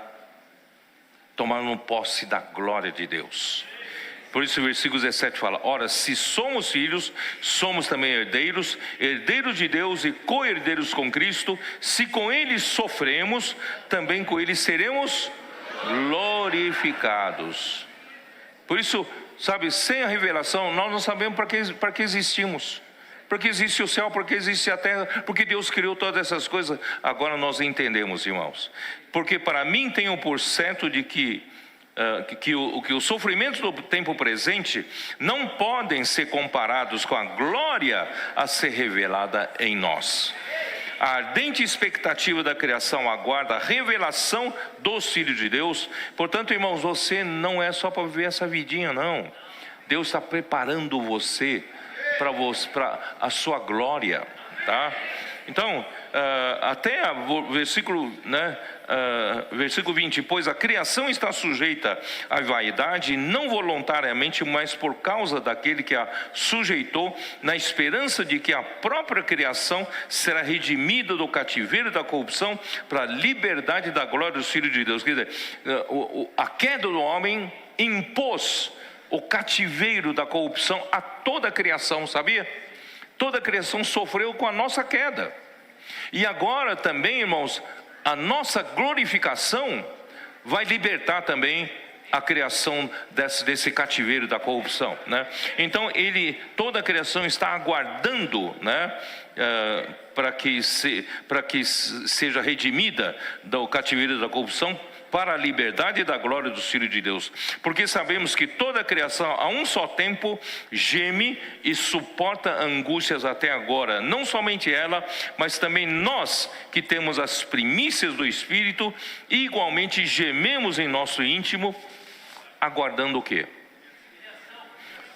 tomar posse da glória de Deus. Por isso o versículo 17 fala: ora, se somos filhos, somos também herdeiros, herdeiros de Deus e co-herdeiros com Cristo. Se com Ele sofremos, também com Ele seremos glorificados. Por isso, sabe, sem a revelação, nós não sabemos para que existimos. Porque existe o céu, porque existe a terra, porque Deus criou todas essas coisas. Agora nós entendemos, irmãos. Porque para mim tem 1% de que os sofrimentos do tempo presente não podem ser comparados com a glória a ser revelada em nós. A ardente expectativa da criação aguarda a revelação dos filhos de Deus. Portanto, irmãos, você não é só para viver essa vidinha, não. Deus está preparando você para a sua glória, tá? Então, até o versículo, versículo 20: pois a criação está sujeita à vaidade, não voluntariamente, mas por causa daquele que a sujeitou, na esperança de que a própria criação será redimida do cativeiro da corrupção para a liberdade da glória dos filhos de Deus. Quer dizer, a queda do homem impôs o cativeiro da corrupção a toda a criação, sabia? Toda a criação sofreu com a nossa queda. E agora também, irmãos, a nossa glorificação vai libertar também a criação desse cativeiro da corrupção, né? Então toda a criação está aguardando, né, para que seja redimida do cativeiro da corrupção para a liberdade da glória dos filhos de Deus. Porque sabemos que toda a criação a um só tempo geme e suporta angústias até agora. Não somente ela, mas também nós que temos as primícias do Espírito, igualmente gememos em nosso íntimo, aguardando o quê?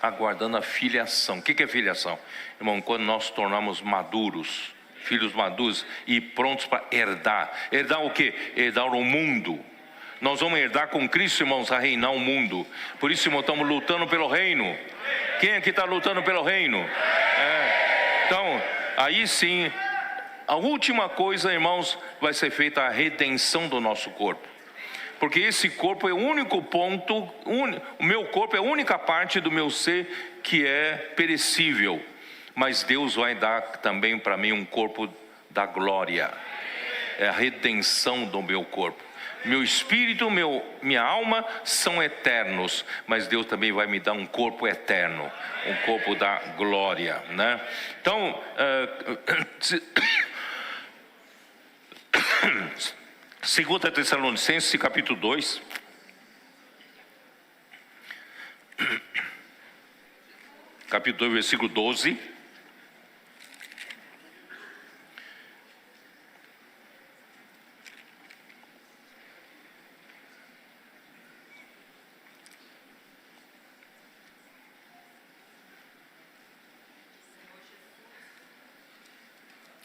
Aguardando a filiação. O que é filiação? Irmão, quando nós tornamos maduros, filhos maduros e prontos para herdar. Herdar o quê? Herdar o mundo. Nós vamos herdar com Cristo, irmãos, a reinar o mundo. Por isso, irmãos, estamos lutando pelo reino. Quem aqui está lutando pelo reino? Então, aí sim, a última coisa, irmãos, vai ser feita a redenção do nosso corpo. Porque esse corpo é o único ponto, o meu corpo é a única parte do meu ser que é perecível. Mas Deus vai dar também para mim um corpo da glória. É a redenção do meu corpo. Meu espírito, minha alma são eternos, mas Deus também vai me dar um corpo eterno, um corpo da glória, né? Então, 2 Tessalonicenses, capítulo 2. Capítulo 2, versículo 12.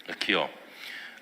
Aqui, ó.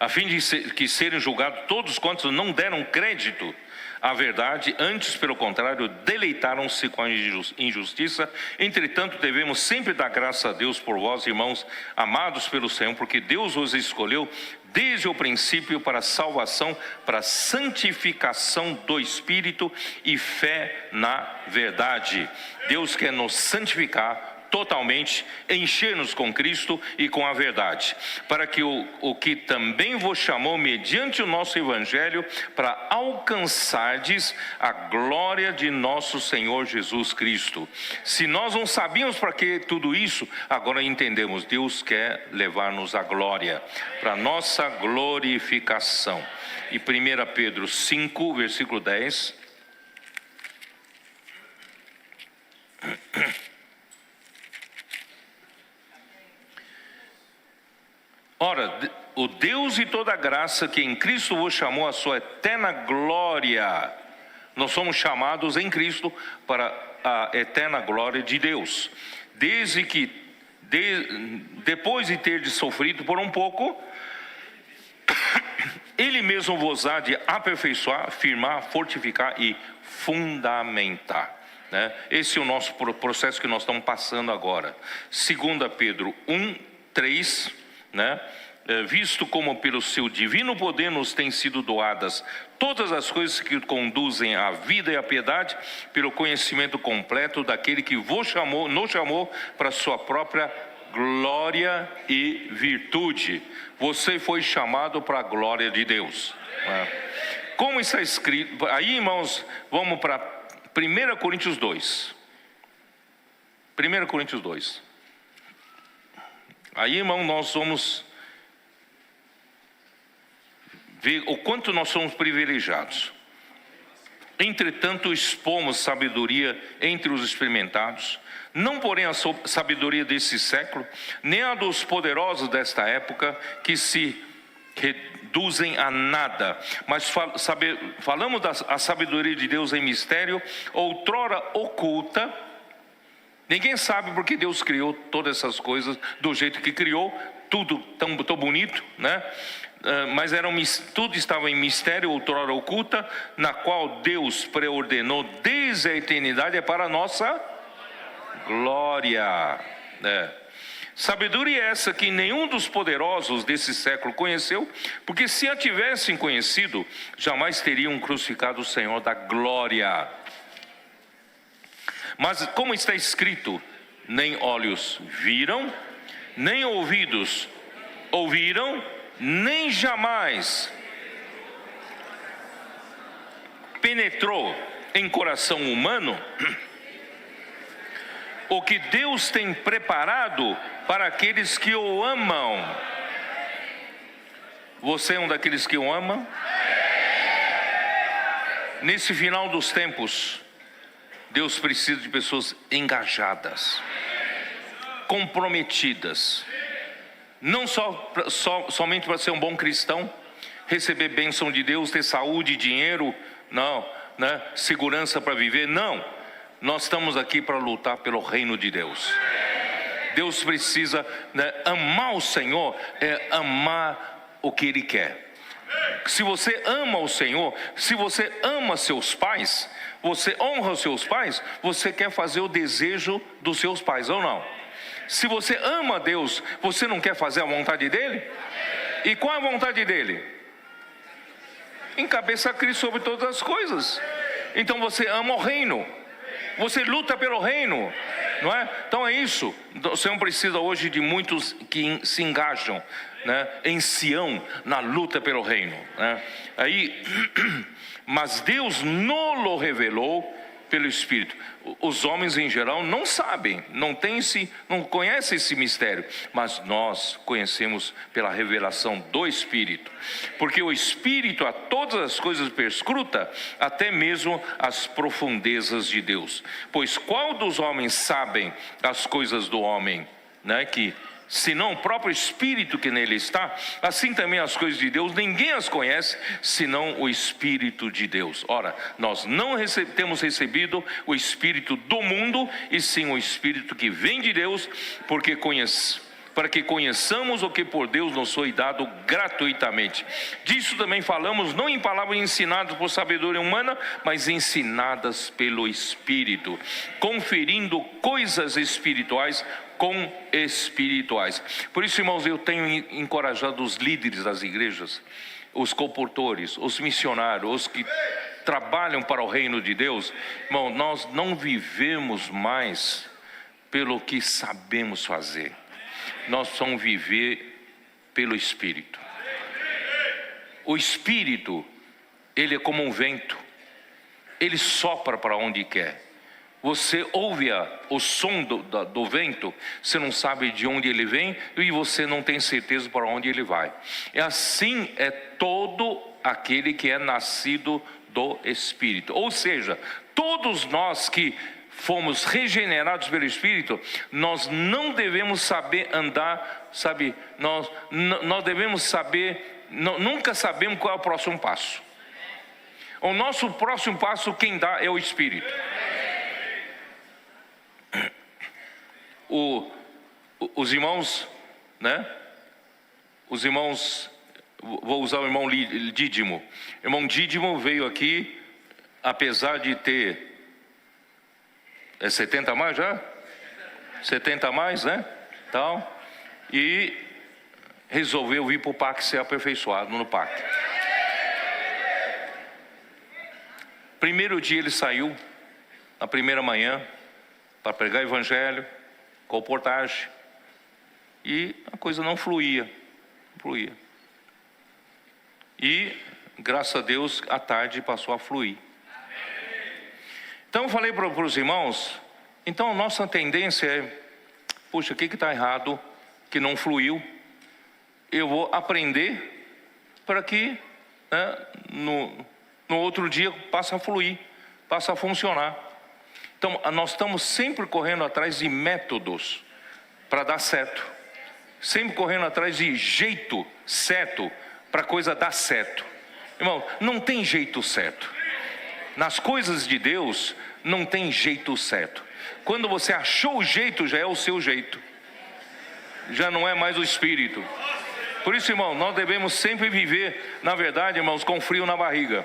A fim de que serem julgados todos quantos não deram crédito à verdade, antes, pelo contrário, deleitaram-se com a injustiça. Entretanto, devemos sempre dar graças a Deus por vós, irmãos, amados pelo Senhor, porque Deus os escolheu desde o princípio para a salvação, para a santificação do Espírito e fé na verdade. Deus quer nos santificar totalmente, encher-nos com Cristo e com a verdade, para que o que também vos chamou mediante o nosso Evangelho, para alcançardes a glória de nosso Senhor Jesus Cristo. Se nós não sabíamos para que tudo isso, agora entendemos. Deus quer levar-nos à glória, para nossa glorificação. E 1 Pedro 5, versículo 10. Ora, o Deus de toda graça, que em Cristo vos chamou a sua eterna glória. Nós somos chamados em Cristo para a eterna glória de Deus. Desde que, depois de ter sofrido por um pouco, Ele mesmo vos há de aperfeiçoar, firmar, fortificar e fundamentar. Né? Esse é o nosso processo que nós estamos passando agora. 2 Pedro 1, 3... né? Visto como pelo seu divino poder nos têm sido doadas todas as coisas que conduzem à vida e à piedade, pelo conhecimento completo daquele que nos chamou para a sua própria glória e virtude. Você foi chamado para a glória de Deus, né? Como está escrito, aí, irmãos, vamos para 1 Coríntios 2. 1 Coríntios 2. Aí, irmão, nós vamos ver o quanto nós somos privilegiados. Entretanto, expomos sabedoria entre os experimentados, não porém a sabedoria desse século, nem a dos poderosos desta época, que se reduzem a nada, mas falamos da sabedoria de Deus em mistério, outrora oculta. Ninguém sabe porque Deus criou todas essas coisas do jeito que criou, tudo tão bonito, né? Mas tudo estava em mistério, outrora oculta, na qual Deus preordenou desde a eternidade para a nossa glória, né? Sabedoria essa que nenhum dos poderosos desse século conheceu, porque se a tivessem conhecido, jamais teriam crucificado o Senhor da glória. Mas como está escrito, nem olhos viram, nem ouvidos ouviram, nem jamais penetrou em coração humano o que Deus tem preparado para aqueles que o amam. Você é um daqueles que o amam? Nesse final dos tempos, Deus precisa de pessoas engajadas, comprometidas, não somente para ser um bom cristão, receber bênção de Deus, ter saúde, dinheiro, não, né? Segurança para viver, não. Nós estamos aqui para lutar pelo reino de Deus. Deus precisa, né, amar o Senhor, é amar o que Ele quer. Se você ama o Senhor, se você ama seus pais, você honra os seus pais, você quer fazer o desejo dos seus pais, ou não? Se você ama Deus, você não quer fazer a vontade dEle? E qual é a vontade dEle? Encabeçar Cristo sobre todas as coisas. Então você ama o reino, você luta pelo reino, não é? Então é isso. O Senhor precisa hoje de muitos que se engajam, né, em Sião, na luta pelo reino, né? Aí, mas Deus nos revelou pelo Espírito. Os homens em geral não sabem, não conhecem esse mistério, mas nós conhecemos pela revelação do Espírito, porque o Espírito a todas as coisas perscruta, até mesmo as profundezas de Deus. Pois qual dos homens sabem as coisas do homem, né? Que senão o próprio Espírito que nele está, assim também as coisas de Deus, ninguém as conhece, senão o Espírito de Deus. Ora, nós não temos recebido o Espírito do mundo, e sim o Espírito que vem de Deus, para que conheçamos o que por Deus nos foi dado gratuitamente. Disso também falamos, não em palavras ensinadas por sabedoria humana, mas ensinadas pelo Espírito, conferindo coisas espirituais com espirituais. Por isso, irmãos, eu tenho encorajado os líderes das igrejas, os comportores, os missionários, os que trabalham para o reino de Deus. Irmão, nós não vivemos mais pelo que sabemos fazer, nós precisamos viver pelo Espírito. O Espírito, ele é como um vento, ele sopra para onde quer. Você ouve o som do vento, você não sabe de onde ele vem e você não tem certeza para onde ele vai. E assim é todo aquele que é nascido do Espírito. Ou seja, todos nós que fomos regenerados pelo Espírito, nós não devemos saber andar, sabe? Nós devemos saber, nunca sabemos qual é o próximo passo. O nosso próximo passo quem dá é o Espírito. Os irmãos, né? Os irmãos, vou usar o irmão Dídimo. O irmão Dídimo veio aqui, apesar de ter 70 a mais já? 70 a mais, né? Então, e resolveu vir para o PAC ser aperfeiçoado no PAC. Primeiro dia ele saiu, na primeira manhã, para pregar o evangelho, comportagem, e a coisa não fluía. E, graças a Deus, à tarde passou a fluir. Então eu falei para os irmãos, então a nossa tendência é, puxa, o que está errado, que não fluiu? Eu vou aprender para que, né, no outro dia passe a fluir, passe a funcionar. Então nós estamos sempre correndo atrás de métodos para dar certo, sempre correndo atrás de jeito certo para a coisa dar certo. Irmão, não tem jeito certo. Nas coisas de Deus não tem jeito certo. Quando você achou o jeito, já é o seu jeito, já não é mais o Espírito. Por isso, irmão, nós devemos sempre viver, na verdade, irmãos, com frio na barriga.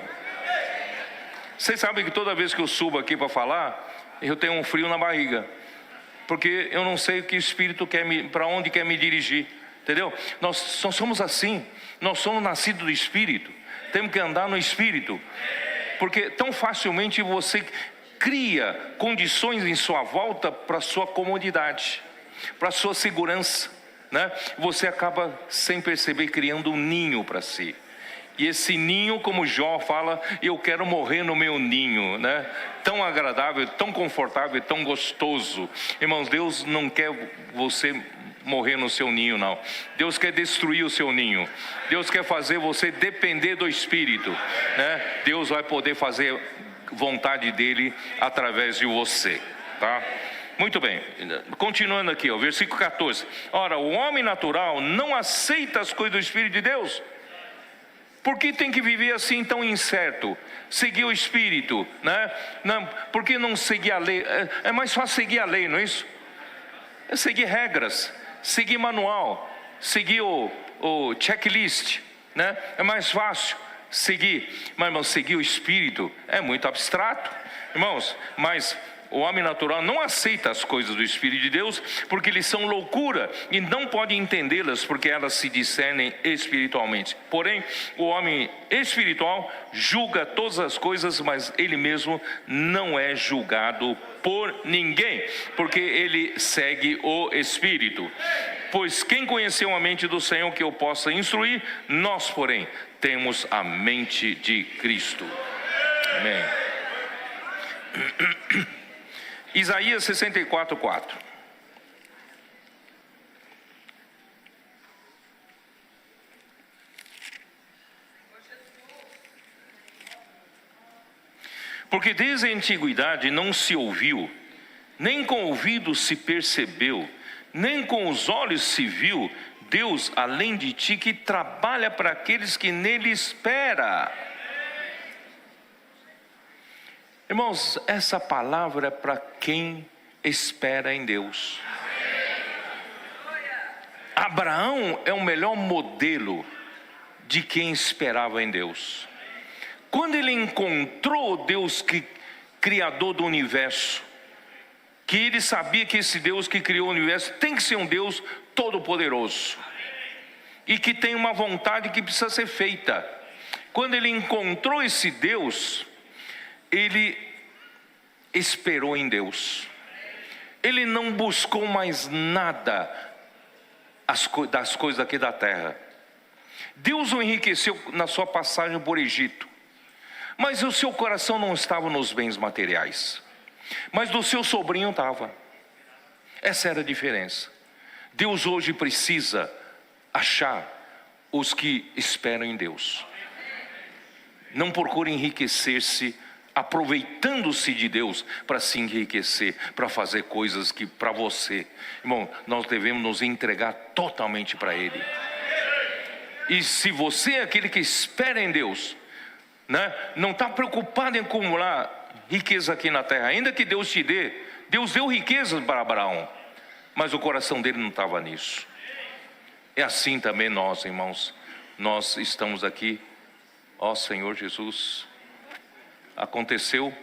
Vocês sabem que toda vez que eu subo aqui para falar, eu tenho um frio na barriga, porque eu não sei o que o Espírito quer para onde quer me dirigir, entendeu? Nós só somos assim, nós somos nascidos do Espírito, temos que andar no Espírito, porque tão facilmente você cria condições em sua volta para sua comodidade, para sua segurança, né? Você acaba sem perceber criando um ninho para si. E esse ninho, como Jó fala, eu quero morrer no meu ninho, né? Tão agradável, tão confortável, tão gostoso. Irmãos, Deus não quer você morrer no seu ninho, não. Deus quer destruir o seu ninho. Deus quer fazer você depender do Espírito, né? Deus vai poder fazer vontade dele através de você, tá? Muito bem, continuando aqui, ó, versículo 14. Ora, o homem natural não aceita as coisas do Espírito de Deus. Por que tem que viver assim tão incerto? Seguir o Espírito, né? Não, por que não seguir a lei? É mais fácil seguir a lei, não é isso? É seguir regras, seguir manual, seguir o checklist, né? É mais fácil seguir. Mas, irmãos, seguir o Espírito é muito abstrato, irmãos. Mas o homem natural não aceita as coisas do Espírito de Deus, porque eles são loucura e não pode entendê-las, porque elas se discernem espiritualmente. Porém, o homem espiritual julga todas as coisas, mas ele mesmo não é julgado por ninguém, porque ele segue o Espírito. Pois quem conheceu a mente do Senhor que eu possa instruir? Nós, porém, temos a mente de Cristo. Amém. Isaías 64:4. Porque desde a antiguidade não se ouviu, nem com ouvidos se percebeu, nem com os olhos se viu, Deus além de ti, que trabalha para aqueles que nele esperam. Irmãos, essa palavra é para quem espera em Deus. Abraão é o melhor modelo de quem esperava em Deus. Quando ele encontrou Deus, Criador do universo, que ele sabia que esse Deus que criou o universo tem que ser um Deus todo-poderoso e que tem uma vontade que precisa ser feita. Quando ele encontrou esse Deus, ele esperou em Deus. Ele não buscou mais nada das coisas aqui da terra. Deus o enriqueceu na sua passagem por Egito, mas o seu coração não estava nos bens materiais, mas do seu sobrinho estava. Essa era a diferença. Deus hoje precisa achar os que esperam em Deus. Não procure enriquecer-se aproveitando-se de Deus para se enriquecer, para fazer coisas que para você, irmão, nós devemos nos entregar totalmente para Ele. E se você é aquele que espera em Deus, não está preocupado em acumular riqueza aqui na terra, ainda que Deus te dê, Deus deu riquezas para Abraão, mas o coração dele não estava nisso. É assim também nós, irmãos, nós estamos aqui, ó Senhor Jesus. Aconteceu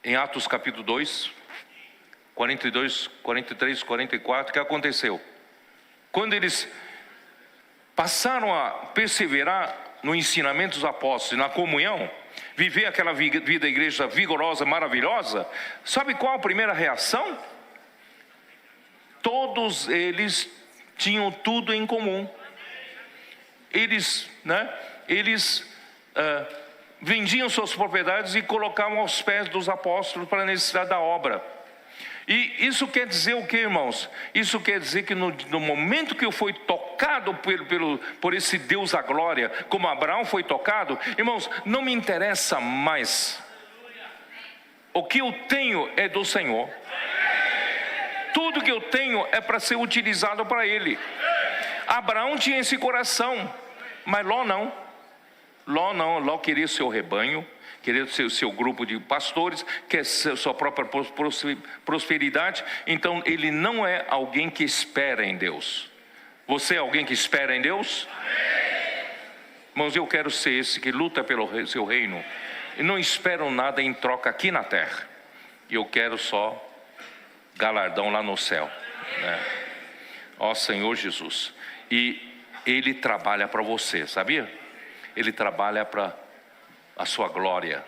em Atos capítulo 2, 42, 43, 44, que aconteceu? Quando eles passaram a perseverar no ensinamento dos apóstolos, na comunhão, viver aquela vida da igreja vigorosa, maravilhosa, sabe qual a primeira reação? Todos eles tinham tudo em comum. Eles vendiam suas propriedades e colocavam aos pés dos apóstolos para a necessidade da obra. E isso quer dizer o que, irmãos? Isso quer dizer que no momento que eu fui tocado por esse Deus da glória, como Abraão foi tocado, irmãos, não me interessa mais. O que eu tenho é do Senhor. Tudo que eu tenho é para ser utilizado para Ele. Abraão tinha esse coração, mas Ló não. Ló queria seu rebanho, queria ser seu grupo de pastores, quer ser sua própria prosperidade. Então ele não é alguém que espera em Deus. Você é alguém que espera em Deus? Irmãos, eu quero ser esse que luta pelo seu reino e não espero nada em troca aqui na terra. Eu quero só galardão lá no céu, Ó Senhor Jesus. E Ele trabalha para você, sabia? Ele trabalha para a sua glória.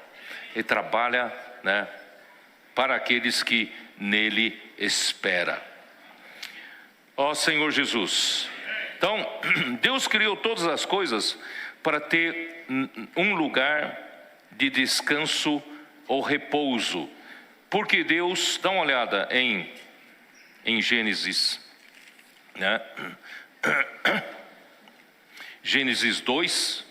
Ele trabalha, para aqueles que nele esperam. Ó Senhor Jesus. Então, Deus criou todas as coisas para ter um lugar de descanso ou repouso. Porque Deus, dá uma olhada em Gênesis, Gênesis 2,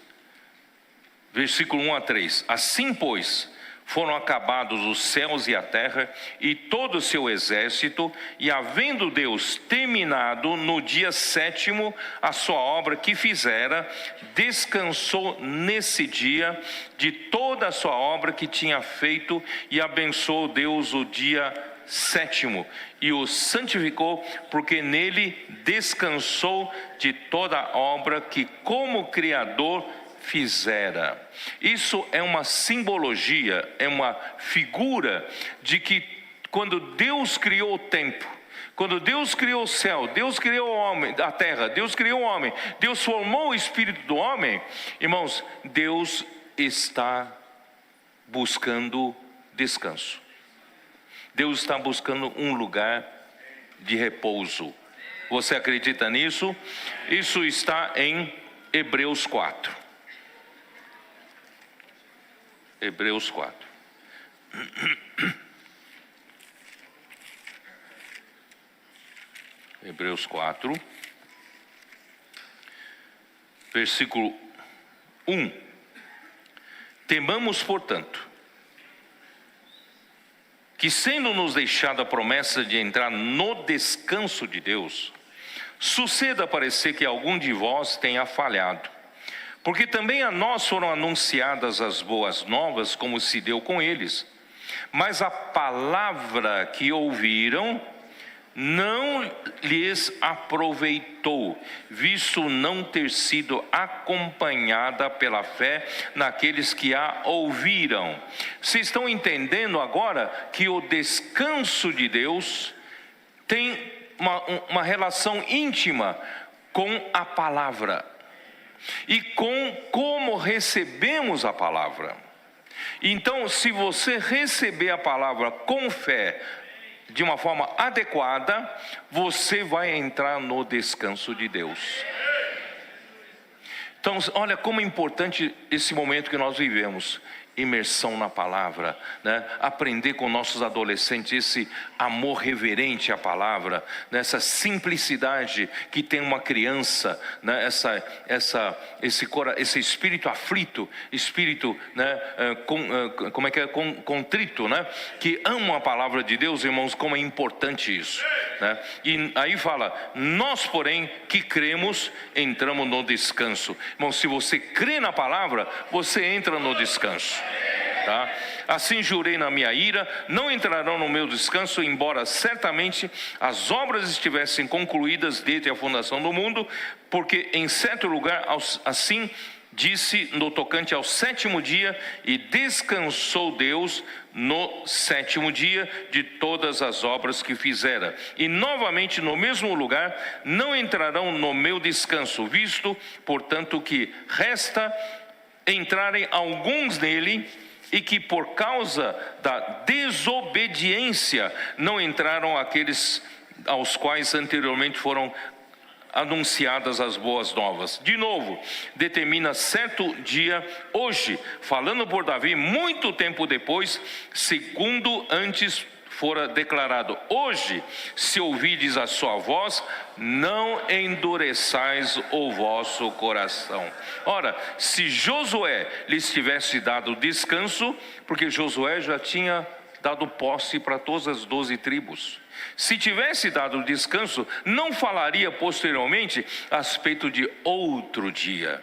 versículo 1 a 3. Assim, pois, foram acabados os céus e a terra e todo o seu exército, e havendo Deus terminado no dia 7º a sua obra que fizera, descansou nesse dia de toda a sua obra que tinha feito, e abençoou Deus o dia 7º e o santificou, porque nele descansou de toda a obra que como Criador fizera. Isso é uma simbologia, é uma figura de que quando Deus criou o tempo, quando Deus criou o céu, Deus criou o homem, a terra, Deus criou o homem, Deus formou o espírito do homem, irmãos, Deus está buscando descanso. Deus está buscando um lugar de repouso. Você acredita nisso? Isso está em Hebreus 4. Hebreus 4. Hebreus 4, versículo 1. Temamos, portanto, que sendo nos deixada a promessa de entrar no descanso de Deus, suceda parecer que algum de vós tenha falhado. Porque também a nós foram anunciadas as boas novas, como se deu com eles. Mas a palavra que ouviram não lhes aproveitou, visto não ter sido acompanhada pela fé naqueles que a ouviram. Vocês estão entendendo agora que o descanso de Deus tem uma relação íntima com a palavra e com como recebemos a palavra. Então, se você receber a palavra com fé, de uma forma adequada, você vai entrar no descanso de Deus. Então, olha como é importante esse momento que nós vivemos. Imersão na palavra, né? Aprender com nossos adolescentes esse amor reverente à palavra, né? Essa simplicidade que tem uma criança, né? Esse espírito aflito, espírito, né? Contrito, né? Que ama a palavra de Deus, irmãos, como é importante isso, né? E aí fala, nós porém que cremos, entramos no descanso. Irmão, se você crê na palavra, você entra no descanso. Tá? Assim jurei na minha ira, não entrarão no meu descanso, embora certamente as obras estivessem concluídas desde a fundação do mundo, porque em certo lugar assim disse no tocante ao sétimo dia, e descansou Deus no sétimo dia de todas as obras que fizera. E novamente no mesmo lugar não entrarão no meu descanso, visto, portanto, que resta entrarem alguns nele, e que por causa da desobediência não entraram aqueles aos quais anteriormente foram anunciadas as boas novas. De novo, determina certo dia, hoje, falando por Davi, muito tempo depois, segundo antes fora declarado: hoje, se ouvides a sua voz, não endureçais o vosso coração. Ora, se Josué lhes tivesse dado descanso, porque Josué já tinha dado posse para todas as 12 tribos. Se tivesse dado descanso, não falaria posteriormente a respeito de outro dia.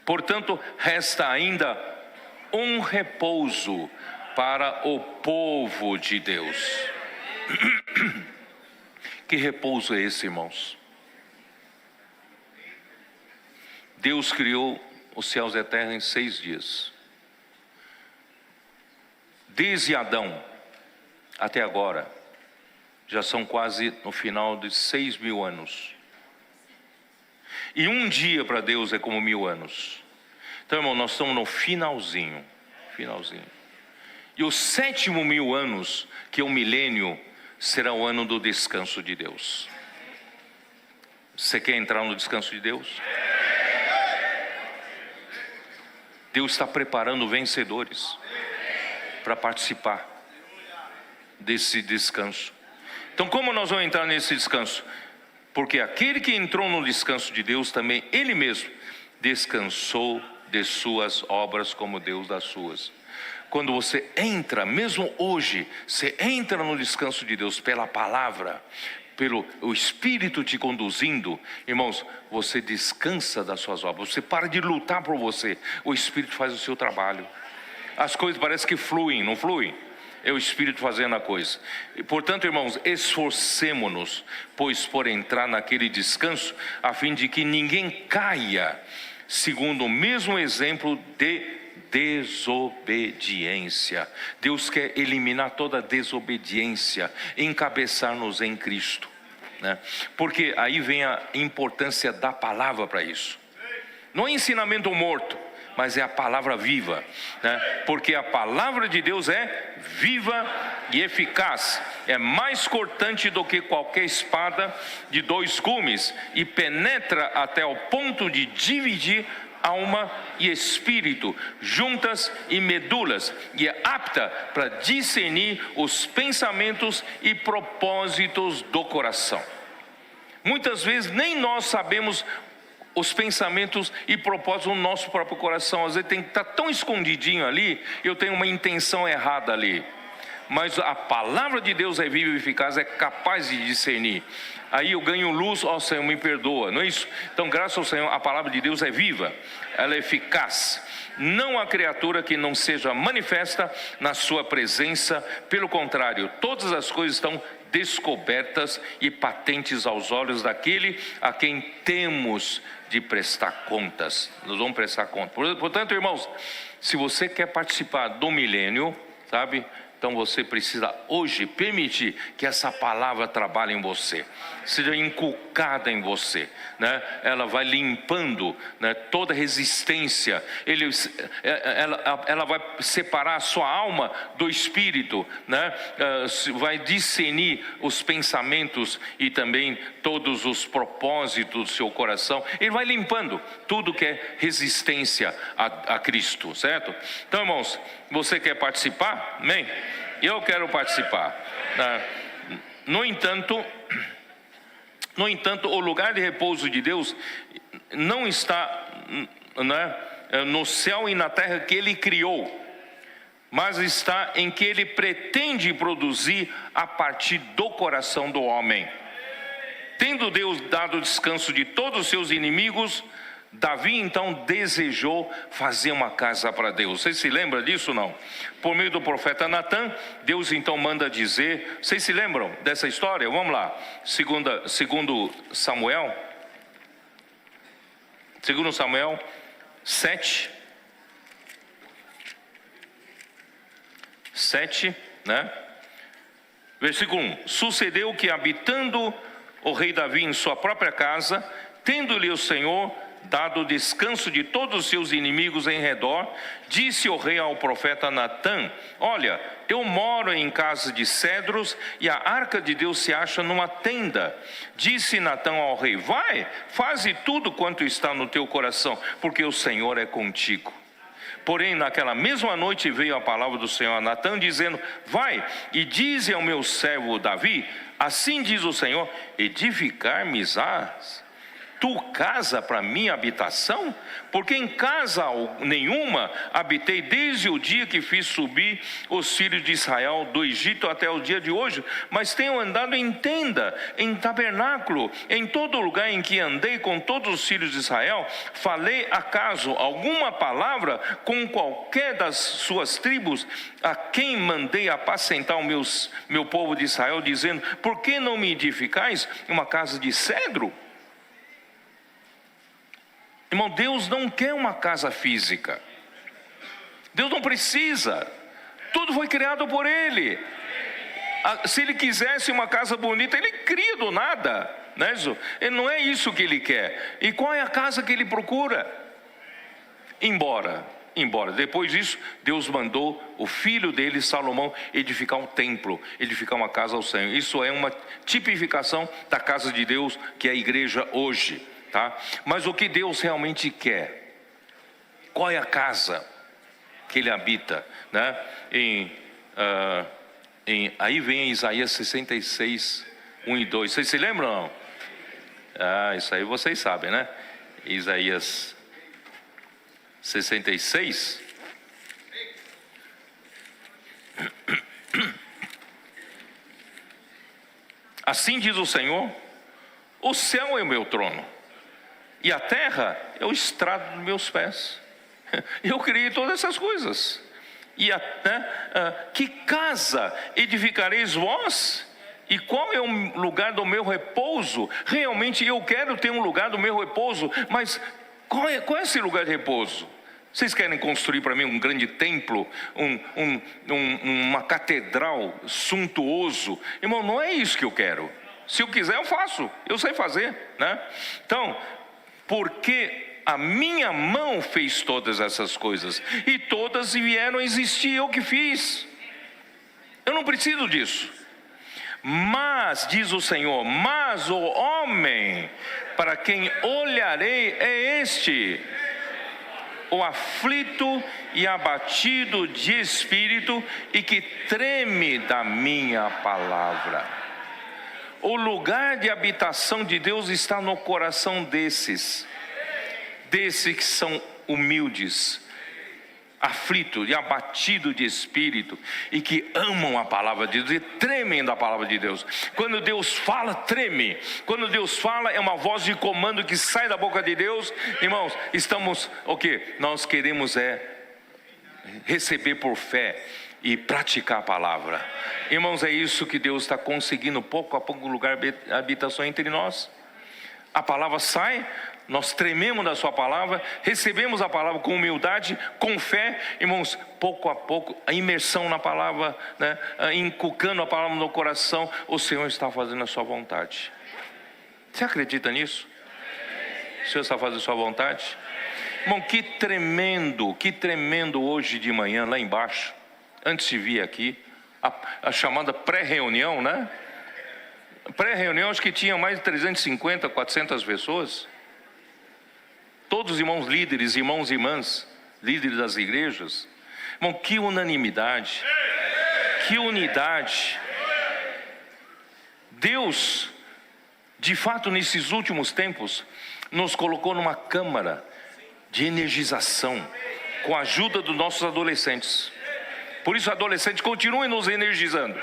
Portanto, resta ainda um repouso para o povo de Deus. Que repouso é esse, irmãos? Deus criou os céus eternos em 6 dias. Desde Adão até agora, já são quase no final de 6.000 anos. E um dia para Deus é como 1.000 anos. Então, irmão, nós estamos no finalzinho. E os 7.000 anos, que é o milênio, será o ano do descanso de Deus. Você quer entrar no descanso de Deus? Deus está preparando vencedores para participar desse descanso. Então, como nós vamos entrar nesse descanso? Porque aquele que entrou no descanso de Deus também, ele mesmo, descansou de suas obras como Deus das suas. Quando você entra, mesmo hoje, você entra no descanso de Deus pela palavra, pelo o Espírito te conduzindo, irmãos, você descansa das suas obras, você para de lutar por você, o Espírito faz o seu trabalho. As coisas parecem que fluem, não fluem? É o Espírito fazendo a coisa. E, portanto, irmãos, esforcemo-nos, pois, por entrar naquele descanso, a fim de que ninguém caia, segundo o mesmo exemplo de desobediência. Deus quer eliminar toda desobediência, encabeçar-nos em Cristo, né? Porque aí vem a importância da palavra para isso. Não é ensinamento morto, mas é a palavra viva, né? Porque a palavra de Deus é viva e eficaz, é mais cortante do que qualquer espada de 2 gumes, e penetra até o ponto de dividir alma e espírito, juntas e medulas, e é apta para discernir os pensamentos e propósitos do coração. Muitas vezes nem nós sabemos os pensamentos e propósitos do nosso próprio coração. Às vezes tem que estar tão escondidinho ali, eu tenho uma intenção errada ali. Mas a palavra de Deus é viva e eficaz, é capaz de discernir. Aí eu ganho luz, ó Senhor, me perdoa, não é isso? Então, graças ao Senhor, a palavra de Deus é viva, ela é eficaz. Não há criatura que não seja manifesta na sua presença, pelo contrário, todas as coisas estão descobertas e patentes aos olhos daquele a quem temos de prestar contas. Nós vamos prestar contas. Portanto, irmãos, se você quer participar do milênio, sabe? Então você precisa hoje permitir que essa palavra trabalhe em você, seja inculcada em você, Ela vai limpando, toda resistência. Ela vai separar a sua alma do espírito, vai discernir os pensamentos e também todos os propósitos do seu coração. Ele vai limpando tudo que é resistência a Cristo, certo? Então, irmãos, você quer participar? Amém? Eu quero participar. No entanto, o lugar de repouso de Deus não está no céu e na terra que Ele criou, mas está em que Ele pretende produzir a partir do coração do homem. Tendo Deus dado descanso de todos os seus inimigos, Davi então desejou fazer uma casa para Deus. Vocês se lembram disso ou não? Por meio do profeta Natã, Deus então manda dizer. Vocês se lembram dessa história? Vamos lá. Segundo Samuel 7, versículo 1. Sucedeu que, habitando o rei Davi em sua própria casa, tendo-lhe o Senhor dado descanso de todos os seus inimigos em redor, disse o rei ao profeta Natã: olha, eu moro em casa de cedros e a arca de Deus se acha numa tenda. Disse Natã ao rei: vai, faze tudo quanto está no teu coração, porque o Senhor é contigo. Porém, naquela mesma noite veio a palavra do Senhor a Natã, dizendo: vai e dize ao meu servo Davi: assim diz o Senhor, edificar-me-ás tu casa para minha habitação? Porque em casa nenhuma habitei desde o dia que fiz subir os filhos de Israel do Egito até o dia de hoje, mas tenho andado em tenda, em tabernáculo, em todo lugar em que andei com todos os filhos de Israel. Falei acaso alguma palavra com qualquer das suas tribos, a quem mandei apacentar meu povo de Israel, dizendo: por que não me edificais uma casa de cedro? Irmão, Deus não quer uma casa física. Deus não precisa. Tudo foi criado por Ele. Se Ele quisesse uma casa bonita, Ele cria do nada, né? Não é isso que Ele quer. E qual é a casa que Ele procura? Embora depois disso, Deus mandou o filho dele, Salomão, edificar um templo, edificar uma casa ao Senhor. Isso é uma tipificação da casa de Deus, que é a igreja hoje. Tá? Mas o que Deus realmente quer? Qual é a casa que Ele habita, né? Aí vem Isaías 66, 1 e 2. Vocês se lembram ou não? Isso aí vocês sabem, né? Isaías 66. Assim diz o Senhor: o céu é o meu trono, e a terra é o estrado dos meus pés. Eu criei todas essas coisas. E que casa edificareis vós? E qual é o lugar do meu repouso? Realmente eu quero ter um lugar do meu repouso, mas qual é esse lugar de repouso? Vocês querem construir para mim um grande templo, uma catedral suntuoso? Irmão, não é isso que eu quero. Se eu quiser, eu faço. Eu sei fazer, né? Então, porque a minha mão fez todas essas coisas, e todas vieram a existir, eu que fiz. Eu não preciso disso. Mas, diz o Senhor, mas o homem para quem olharei é este, o aflito e abatido de espírito e que treme da minha palavra. O lugar de habitação de Deus está no coração desses que são humildes, aflito e abatido de espírito e que amam a palavra de Deus e tremem da palavra de Deus. Quando Deus fala, treme. Quando Deus fala, é uma voz de comando que sai da boca de Deus. Irmãos, estamos, nós queremos receber por fé e praticar a palavra. Irmãos, é isso que Deus está conseguindo pouco a pouco, lugar de habitação entre nós. A palavra sai, nós trememos da sua palavra, recebemos a palavra com humildade, com fé. Irmãos, pouco a pouco, a imersão na palavra, né? Inculcando a palavra no coração, o Senhor está fazendo a sua vontade. Você acredita nisso? O Senhor está fazendo a sua vontade? Irmão, que tremendo hoje de manhã, lá embaixo, antes de vir aqui, a chamada pré-reunião, né? Pré-reunião, acho que tinha mais de 350, 400 pessoas. Todos os irmãos líderes, irmãos e irmãs, líderes das igrejas. Irmão, que unanimidade, que unidade. Deus, de fato, nesses últimos tempos, nos colocou numa câmara de energização, com a ajuda dos nossos adolescentes. Por isso, adolescentes, continuem nos energizando.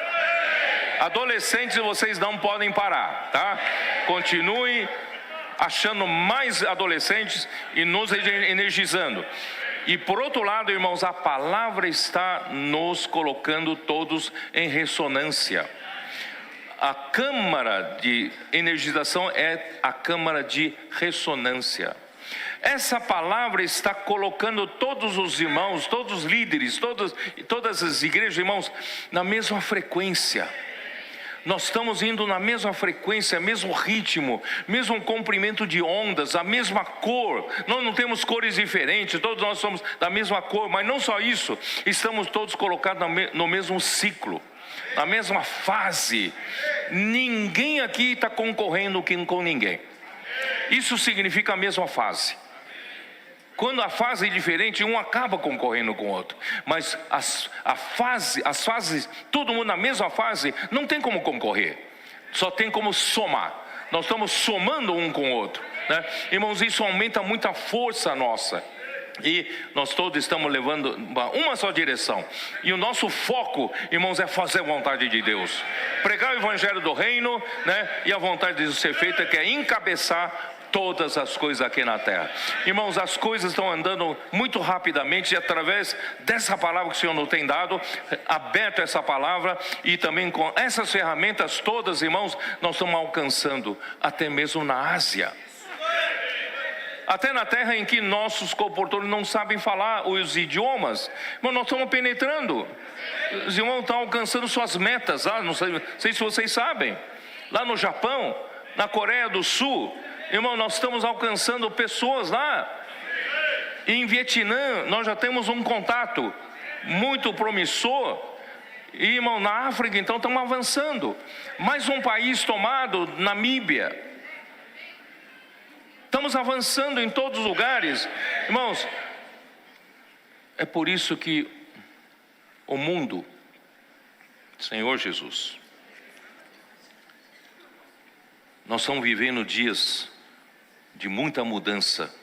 Adolescentes, vocês não podem parar, tá? Continuem achando mais adolescentes e nos energizando. E por outro lado, irmãos, a palavra está nos colocando todos em ressonância. A câmara de energização é a câmara de ressonância. Essa palavra está colocando todos os irmãos, todos os líderes, todas as igrejas, irmãos, na mesma frequência. Nós estamos indo na mesma frequência, mesmo ritmo, mesmo comprimento de ondas, a mesma cor. Nós não temos cores diferentes, todos nós somos da mesma cor, mas não só isso, estamos todos colocados no mesmo ciclo, na mesma fase. Ninguém aqui está concorrendo com ninguém. Isso significa a mesma fase. Quando a fase é diferente, um acaba concorrendo com o outro. Mas as fases, todo mundo na mesma fase, não tem como concorrer. Só tem como somar. Nós estamos somando um com o outro, né? Irmãos, isso aumenta muito a força nossa. E nós todos estamos levando uma só direção. E o nosso foco, irmãos, é fazer a vontade de Deus. Pregar o evangelho do reino, né? E a vontade de Deus ser feita, que é encabeçar todas as coisas aqui na terra. Irmãos, as coisas estão andando muito rapidamente e através dessa palavra que o Senhor nos tem dado, aberto essa palavra, e também com essas ferramentas todas, irmãos, nós estamos alcançando até mesmo na Ásia. Até na terra em que nossos comportadores não sabem falar os idiomas, mas nós estamos penetrando. Os irmãos estão alcançando suas metas lá, não sei se vocês sabem, lá no Japão, na Coreia do Sul. Irmão, nós estamos alcançando pessoas lá. Em Vietnã, nós já temos um contato muito promissor. E, irmão, na África, então, estamos avançando. Mais um país tomado, Namíbia. Estamos avançando em todos os lugares. Irmãos, é por isso que o mundo, Senhor Jesus, nós estamos vivendo dias de muita mudança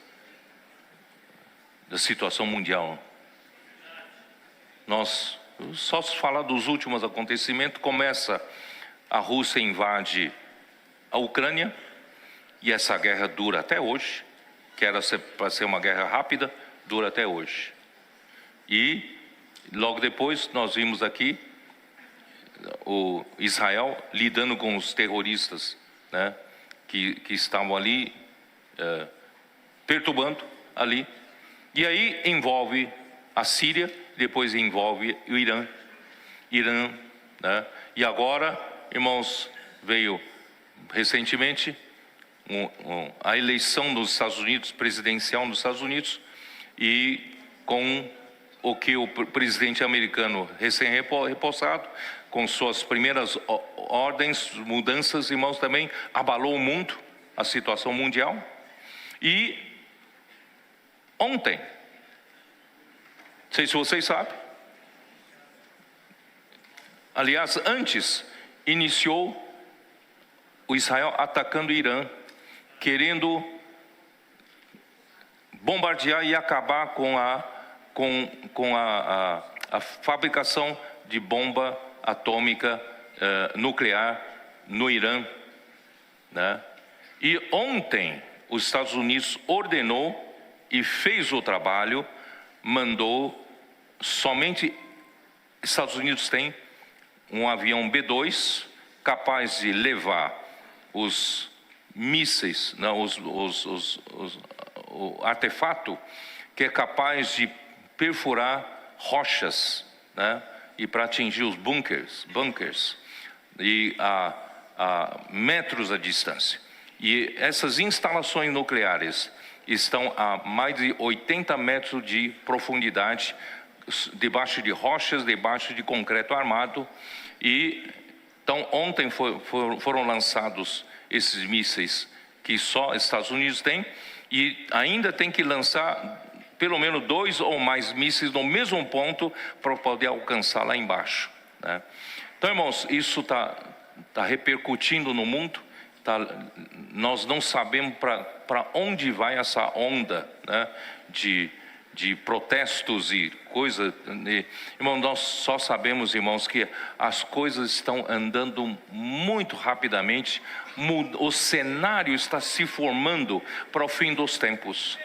da situação mundial. Nós, só se falar dos últimos acontecimentos, começa a Rússia invade a Ucrânia, e essa guerra dura até hoje, que era para ser uma guerra rápida, dura até hoje. E logo depois nós vimos aqui o Israel lidando com os terroristas, né, que estavam ali perturbando ali. E aí envolve a Síria, depois envolve o Irã, né? E agora, irmãos, veio recentemente a eleição dos Estados Unidos, presidencial nos Estados Unidos, e com o que o presidente americano recém-repossado, com suas primeiras ordens, mudanças, irmãos, também abalou o mundo, a situação mundial. E ontem, Não sei se vocês sabem. Aliás, antes iniciou o Israel atacando o Irã, querendo bombardear e acabar com a fabricação de bomba atômica nuclear no Irã, né? E ontem os Estados Unidos ordenou e fez o trabalho, mandou, somente Estados Unidos tem um avião B-2 capaz de levar os mísseis, não, o artefato que é capaz de perfurar rochas, né, e para atingir os bunkers e a metros de distância. E essas instalações nucleares estão a mais de 80 metros de profundidade, debaixo de rochas, debaixo de concreto armado. E então ontem foram lançados esses mísseis que só Estados Unidos têm, e ainda tem que lançar pelo menos 2 ou mais mísseis no mesmo ponto para poder alcançar lá embaixo, né? Então, irmãos, isso está repercutindo no mundo. Nós não sabemos para onde vai essa onda, né, de protestos e coisas. Irmão, nós só sabemos, irmãos, que as coisas estão andando muito rapidamente. O cenário está se formando para o fim dos tempos.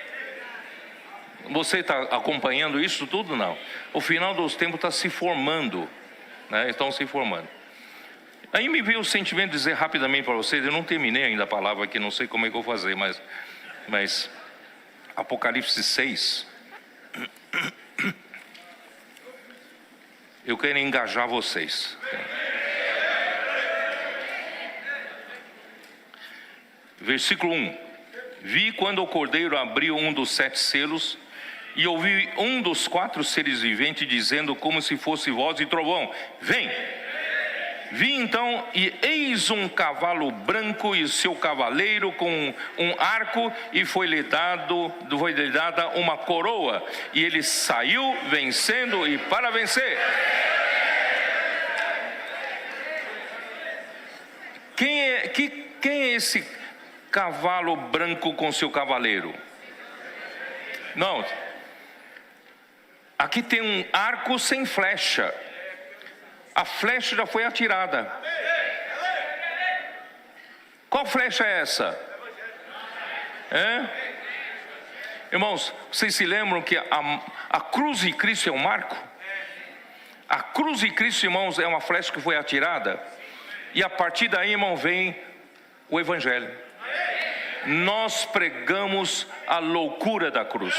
Você está acompanhando isso tudo? Não. O final dos tempos está se formando, né? Estão se formando. Aí me veio o sentimento de dizer rapidamente para vocês, eu não terminei ainda a palavra aqui, não sei como é que eu vou fazer, mas Apocalipse 6, eu quero engajar vocês. Versículo 1: Vi quando o Cordeiro abriu um dos 7 selos, e ouvi um dos 4 seres viventes dizendo como se fosse voz de trovão: vem! Vi então, e eis um cavalo branco e seu cavaleiro com um arco, e foi-lhe dada uma coroa, e ele saiu vencendo e para vencer. Quem é esse cavalo branco com seu cavaleiro? Não, aqui tem um arco sem flecha. A flecha já foi atirada. Qual flecha é essa? Irmãos, vocês se lembram que a cruz de Cristo é um marco? A cruz de Cristo, irmãos, é uma flecha que foi atirada. E a partir daí, irmão, vem o Evangelho. Nós pregamos a loucura da cruz,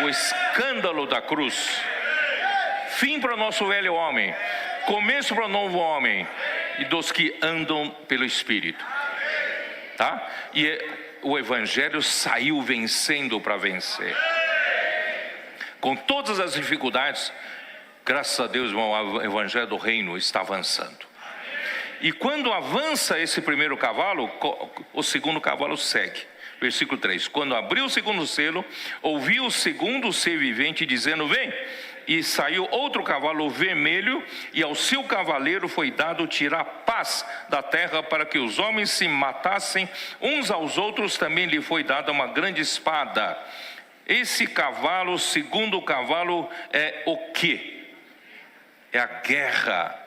o escândalo da cruz. Fim para o nosso velho homem, começo para o novo homem e dos que andam pelo Espírito, tá? E o Evangelho saiu vencendo para vencer, com todas as dificuldades. Graças a Deus, irmão, o Evangelho do Reino está avançando. E quando avança esse primeiro cavalo, o segundo cavalo segue. Versículo 3: Quando abriu o segundo selo, ouvi o segundo ser vivente dizendo: vem! E saiu outro cavalo vermelho, e ao seu cavaleiro foi dado tirar paz da terra, para que os homens se matassem uns aos outros. Também lhe foi dada uma grande espada. Esse cavalo, o segundo cavalo, é o quê? É a guerra.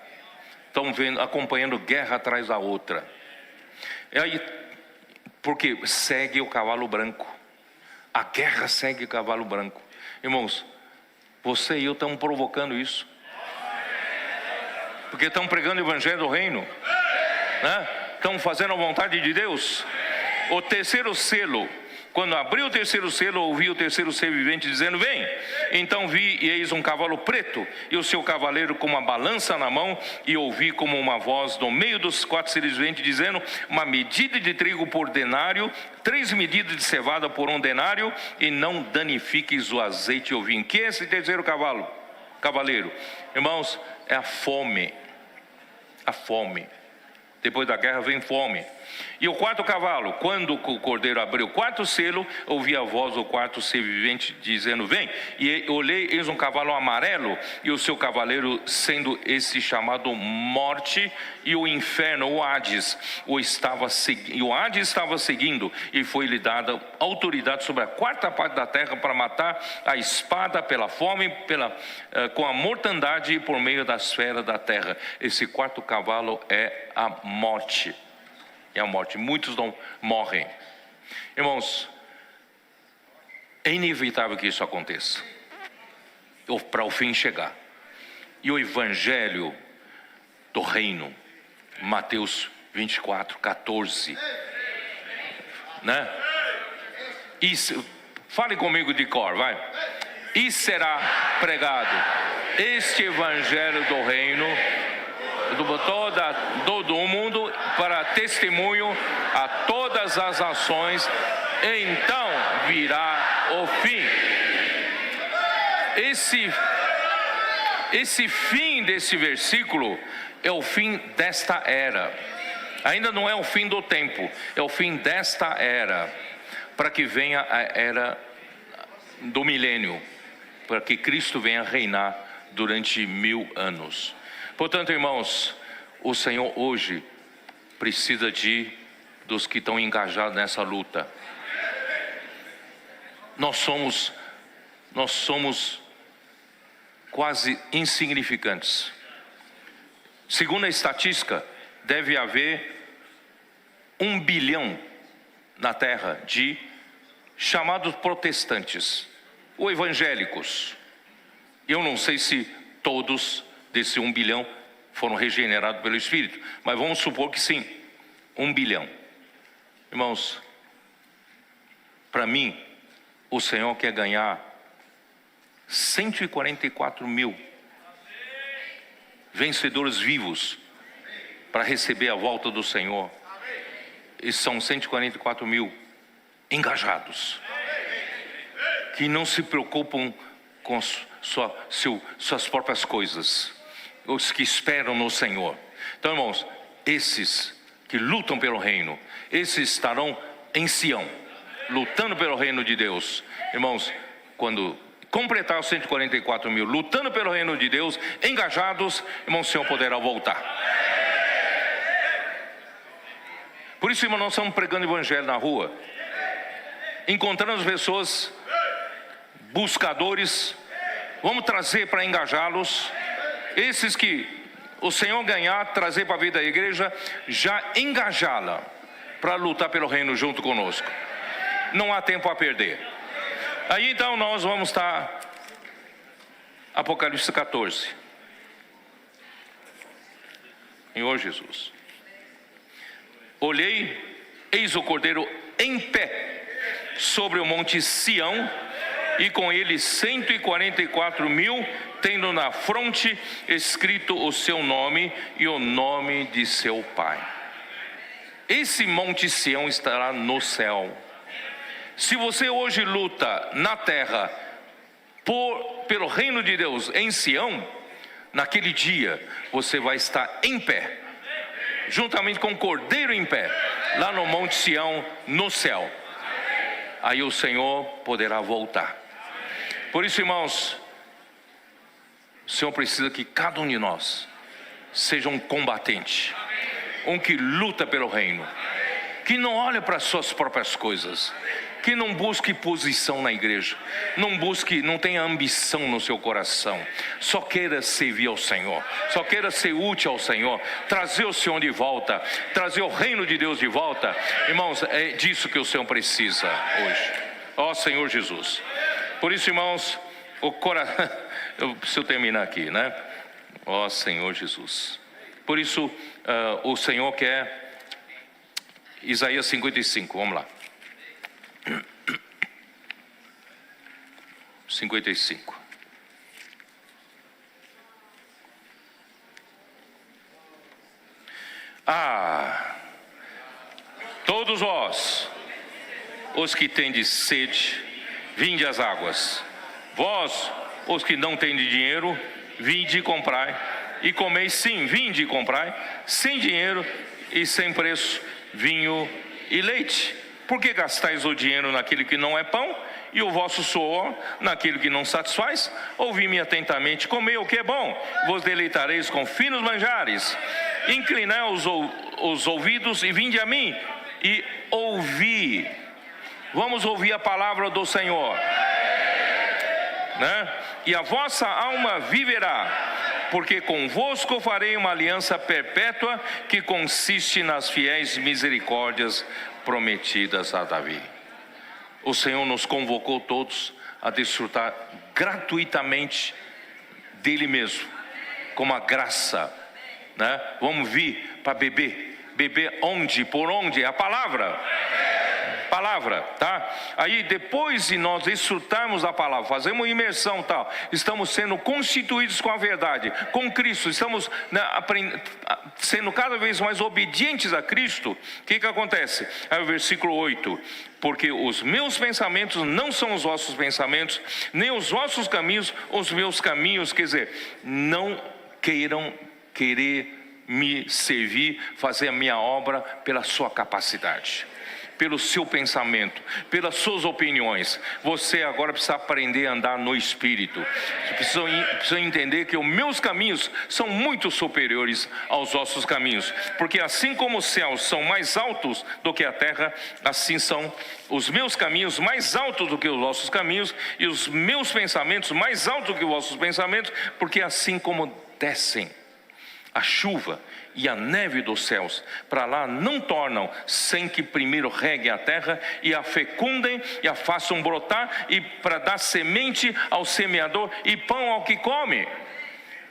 Estão vendo, acompanhando guerra atrás da outra. E aí, porque segue o cavalo branco. A guerra segue o cavalo branco. Irmãos, você e eu estamos provocando isso, porque estão pregando o Evangelho do Reino, né? Estão fazendo a vontade de Deus. O terceiro selo, quando abriu o terceiro selo, ouvi o terceiro ser vivente dizendo: vem! Então vi, e eis um cavalo preto, e o seu cavaleiro com uma balança na mão, e ouvi como uma voz no meio dos 4 seres viventes dizendo: uma medida de trigo por denário, 3 medidas de cevada por 1 denário, e não danifiques o azeite e o vinho. Que é esse terceiro cavaleiro? Irmãos, é a fome. A fome. Depois da guerra vem fome. E o quarto cavalo, quando o cordeiro abriu o quarto selo, ouvi a voz do quarto ser vivente dizendo: vem. E olhei, eis um cavalo amarelo, e o seu cavaleiro, sendo esse chamado Morte, e o inferno, o Hades, o Hades estava seguindo, e foi-lhe dada autoridade sobre a quarta parte da terra para matar a espada, pela fome, com a mortandade e por meio das feras da terra. Esse quarto cavalo é a morte. É a morte. Muitos não morrem. Irmãos, é inevitável que isso aconteça, para o fim chegar. E o evangelho do reino, Mateus 24, 14, né? Isso, fale comigo de cor, vai. E será pregado este evangelho do reino todo o mundo para testemunho a todas as nações, então virá o fim. Esse fim desse versículo é o fim desta era. Ainda não é o fim do tempo, é o fim desta era, para que venha a era do milênio, para que Cristo venha reinar durante 1000 anos. Portanto, irmãos, o Senhor hoje precisa dos que estão engajados nessa luta. Nós somos quase insignificantes. Segundo a estatística, deve haver 1 bilhão na terra de chamados protestantes, ou evangélicos. Eu não sei se todos desse 1 bilhão foram regenerados pelo Espírito, mas vamos supor que sim, 1 bilhão. Irmãos, para mim, o Senhor quer ganhar 144 mil vencedores vivos para receber a volta do Senhor. E são 144 mil engajados, que não se preocupam com suas próprias coisas, os que esperam no Senhor. Então, irmãos, esses que lutam pelo reino, esses estarão em Sião, lutando pelo reino de Deus. Irmãos, quando completar os 144 mil, lutando pelo reino de Deus, engajados, irmão, o Senhor poderá voltar. Por isso, irmão, nós estamos pregando o evangelho na rua, encontrando as pessoas, buscadores, vamos trazer para engajá-los, esses que o Senhor ganhar, trazer para a vida da igreja, já engajá-la para lutar pelo reino junto conosco. Não há tempo a perder. Aí então nós vamos estar, Apocalipse 14. Senhor Jesus. Olhei, eis o Cordeiro em pé sobre o monte Sião, e com ele 144 mil, tendo na fronte escrito o seu nome e o nome de seu Pai. Esse monte Sião estará no céu. Se você hoje luta na terra pelo reino de Deus em Sião, naquele dia você vai estar em pé, juntamente com o Cordeiro em pé, lá no monte Sião, no céu. Aí o Senhor poderá voltar. Por isso, irmãos, o Senhor precisa que cada um de nós seja um combatente, um que luta pelo reino, que não olha para as suas próprias coisas, que não busque posição na igreja, não tenha ambição no seu coração, só queira servir ao Senhor, só queira ser útil ao Senhor, trazer o Senhor de volta, trazer o reino de Deus de volta. Irmãos, é disso que o Senhor precisa hoje, ó Senhor Jesus. Por isso, irmãos, eu preciso terminar aqui, né? Ó Senhor Jesus. Por isso, o Senhor quer, Isaías 55, vamos lá. 55. Todos vós, os que tendes sede, vinde às águas. Vós, os que não tendes dinheiro, vinde e comprai. E comeis, sim, vinde e comprai, sem dinheiro e sem preço, vinho e leite. Por que gastais o dinheiro naquilo que não é pão, e o vosso suor naquilo que não satisfaz? Ouvi-me atentamente, comei o que é bom, vos deleitareis com finos manjares. Inclinai os ouvidos e vinde a mim, e ouvi. Vamos ouvir a palavra do Senhor, né? E a vossa alma viverá, porque convosco farei uma aliança perpétua, que consiste nas fiéis misericórdias prometidas a Davi. O Senhor nos convocou todos a desfrutar gratuitamente dele mesmo, com uma graça, né? Vamos vir para beber. Beber onde? Por onde? A palavra, tá? Aí depois de nós desfrutarmos da palavra, fazemos imersão tal, estamos sendo constituídos com a verdade, com Cristo, estamos, né, sendo cada vez mais obedientes a Cristo. O que acontece? Aí o versículo 8: porque os meus pensamentos não são os vossos pensamentos, nem os vossos caminhos os meus caminhos. Quer dizer, não querer me servir, fazer a minha obra pela sua capacidade, pelo seu pensamento, pelas suas opiniões. Você agora precisa aprender a andar no Espírito. Você precisa entender que os meus caminhos são muito superiores aos vossos caminhos, porque assim como os céus são mais altos do que a terra, assim são os meus caminhos mais altos do que os vossos caminhos, e os meus pensamentos mais altos do que os vossos pensamentos, porque assim como descem a chuva e a neve dos céus para lá, não tornam sem que primeiro reguem a terra e a fecundem e a façam brotar, e para dar semente ao semeador e pão ao que come.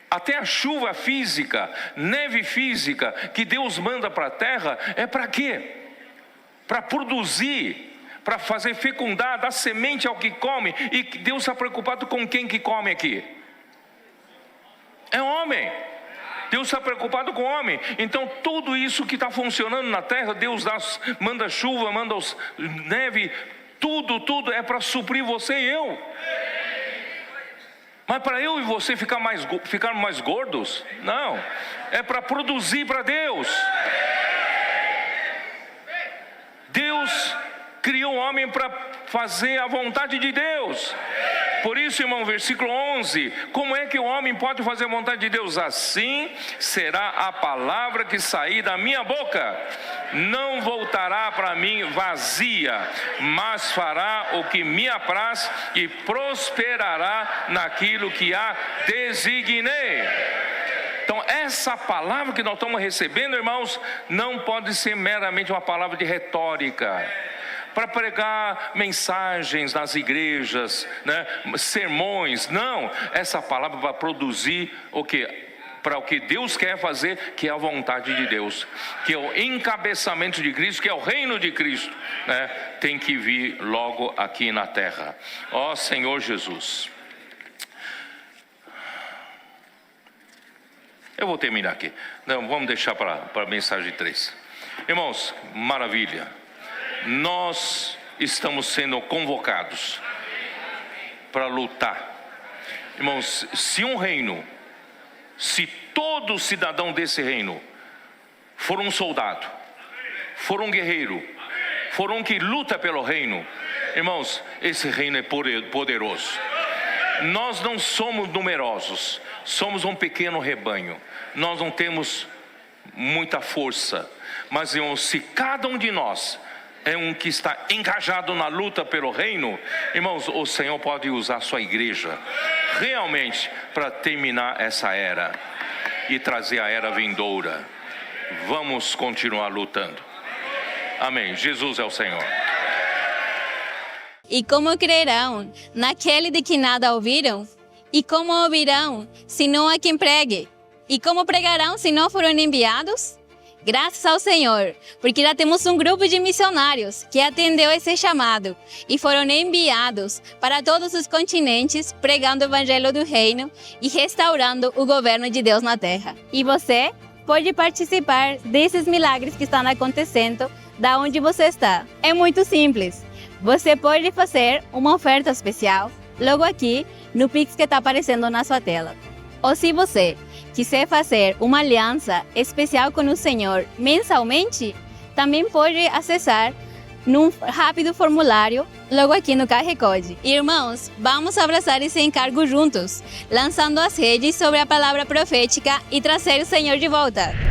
Até a chuva física, neve física que Deus manda para a terra, é para quê? Para produzir, para fazer fecundar, dar semente ao que come. E Deus está preocupado com quem que come aqui? É homem. Deus está preocupado com o homem. Então tudo isso que está funcionando na terra, Deus manda chuva, manda neve, tudo é para suprir você e eu. Mas para eu e você ficar mais gordos? Não, é para produzir para Deus. Deus criou o homem para fazer a vontade de Deus. Por isso, irmão, versículo 11: como é que o homem pode fazer a vontade de Deus? Assim será a palavra que sair da minha boca, não voltará para mim vazia, mas fará o que me apraz e prosperará naquilo que a designei. Então essa palavra que nós estamos recebendo, irmãos, não pode ser meramente uma palavra de retórica, para pregar mensagens nas igrejas, né? Sermões. Não, essa palavra vai produzir o que? Para o que Deus quer fazer, que é a vontade de Deus, que é o encabeçamento de Cristo, que é o reino de Cristo, né? Tem que vir logo aqui na terra. Ó Senhor Jesus. Eu vou terminar aqui. Não, vamos deixar para a mensagem 3. Irmãos, maravilha. Nós estamos sendo convocados para lutar. Irmãos, se todo cidadão desse reino for um soldado, for um guerreiro, for um que luta pelo reino, irmãos, esse reino é poderoso. Nós não somos numerosos, somos um pequeno rebanho, nós não temos muita força, mas irmãos, se cada um de nós é um que está engajado na luta pelo reino, irmãos, o Senhor pode usar a sua igreja realmente para terminar essa era e trazer a era vindoura. Vamos continuar lutando. Amém. Jesus é o Senhor. E como crerão naquele de que nada ouviram? E como ouvirão, se não há quem pregue? E como pregarão, se não foram enviados? Graças ao Senhor, porque já temos um grupo de missionários que atendeu esse chamado e foram enviados para todos os continentes, pregando o evangelho do reino e restaurando o governo de Deus na terra. E você pode participar desses milagres que estão acontecendo da onde você está. É muito simples. Você pode fazer uma oferta especial logo aqui no Pix que está aparecendo na sua tela. Ou se você quiser fazer uma aliança especial com o Senhor mensalmente, também pode acessar num rápido formulário logo aqui no QR Code. Irmãos, vamos abraçar esse encargo juntos, lançando as redes sobre a palavra profética e trazer o Senhor de volta.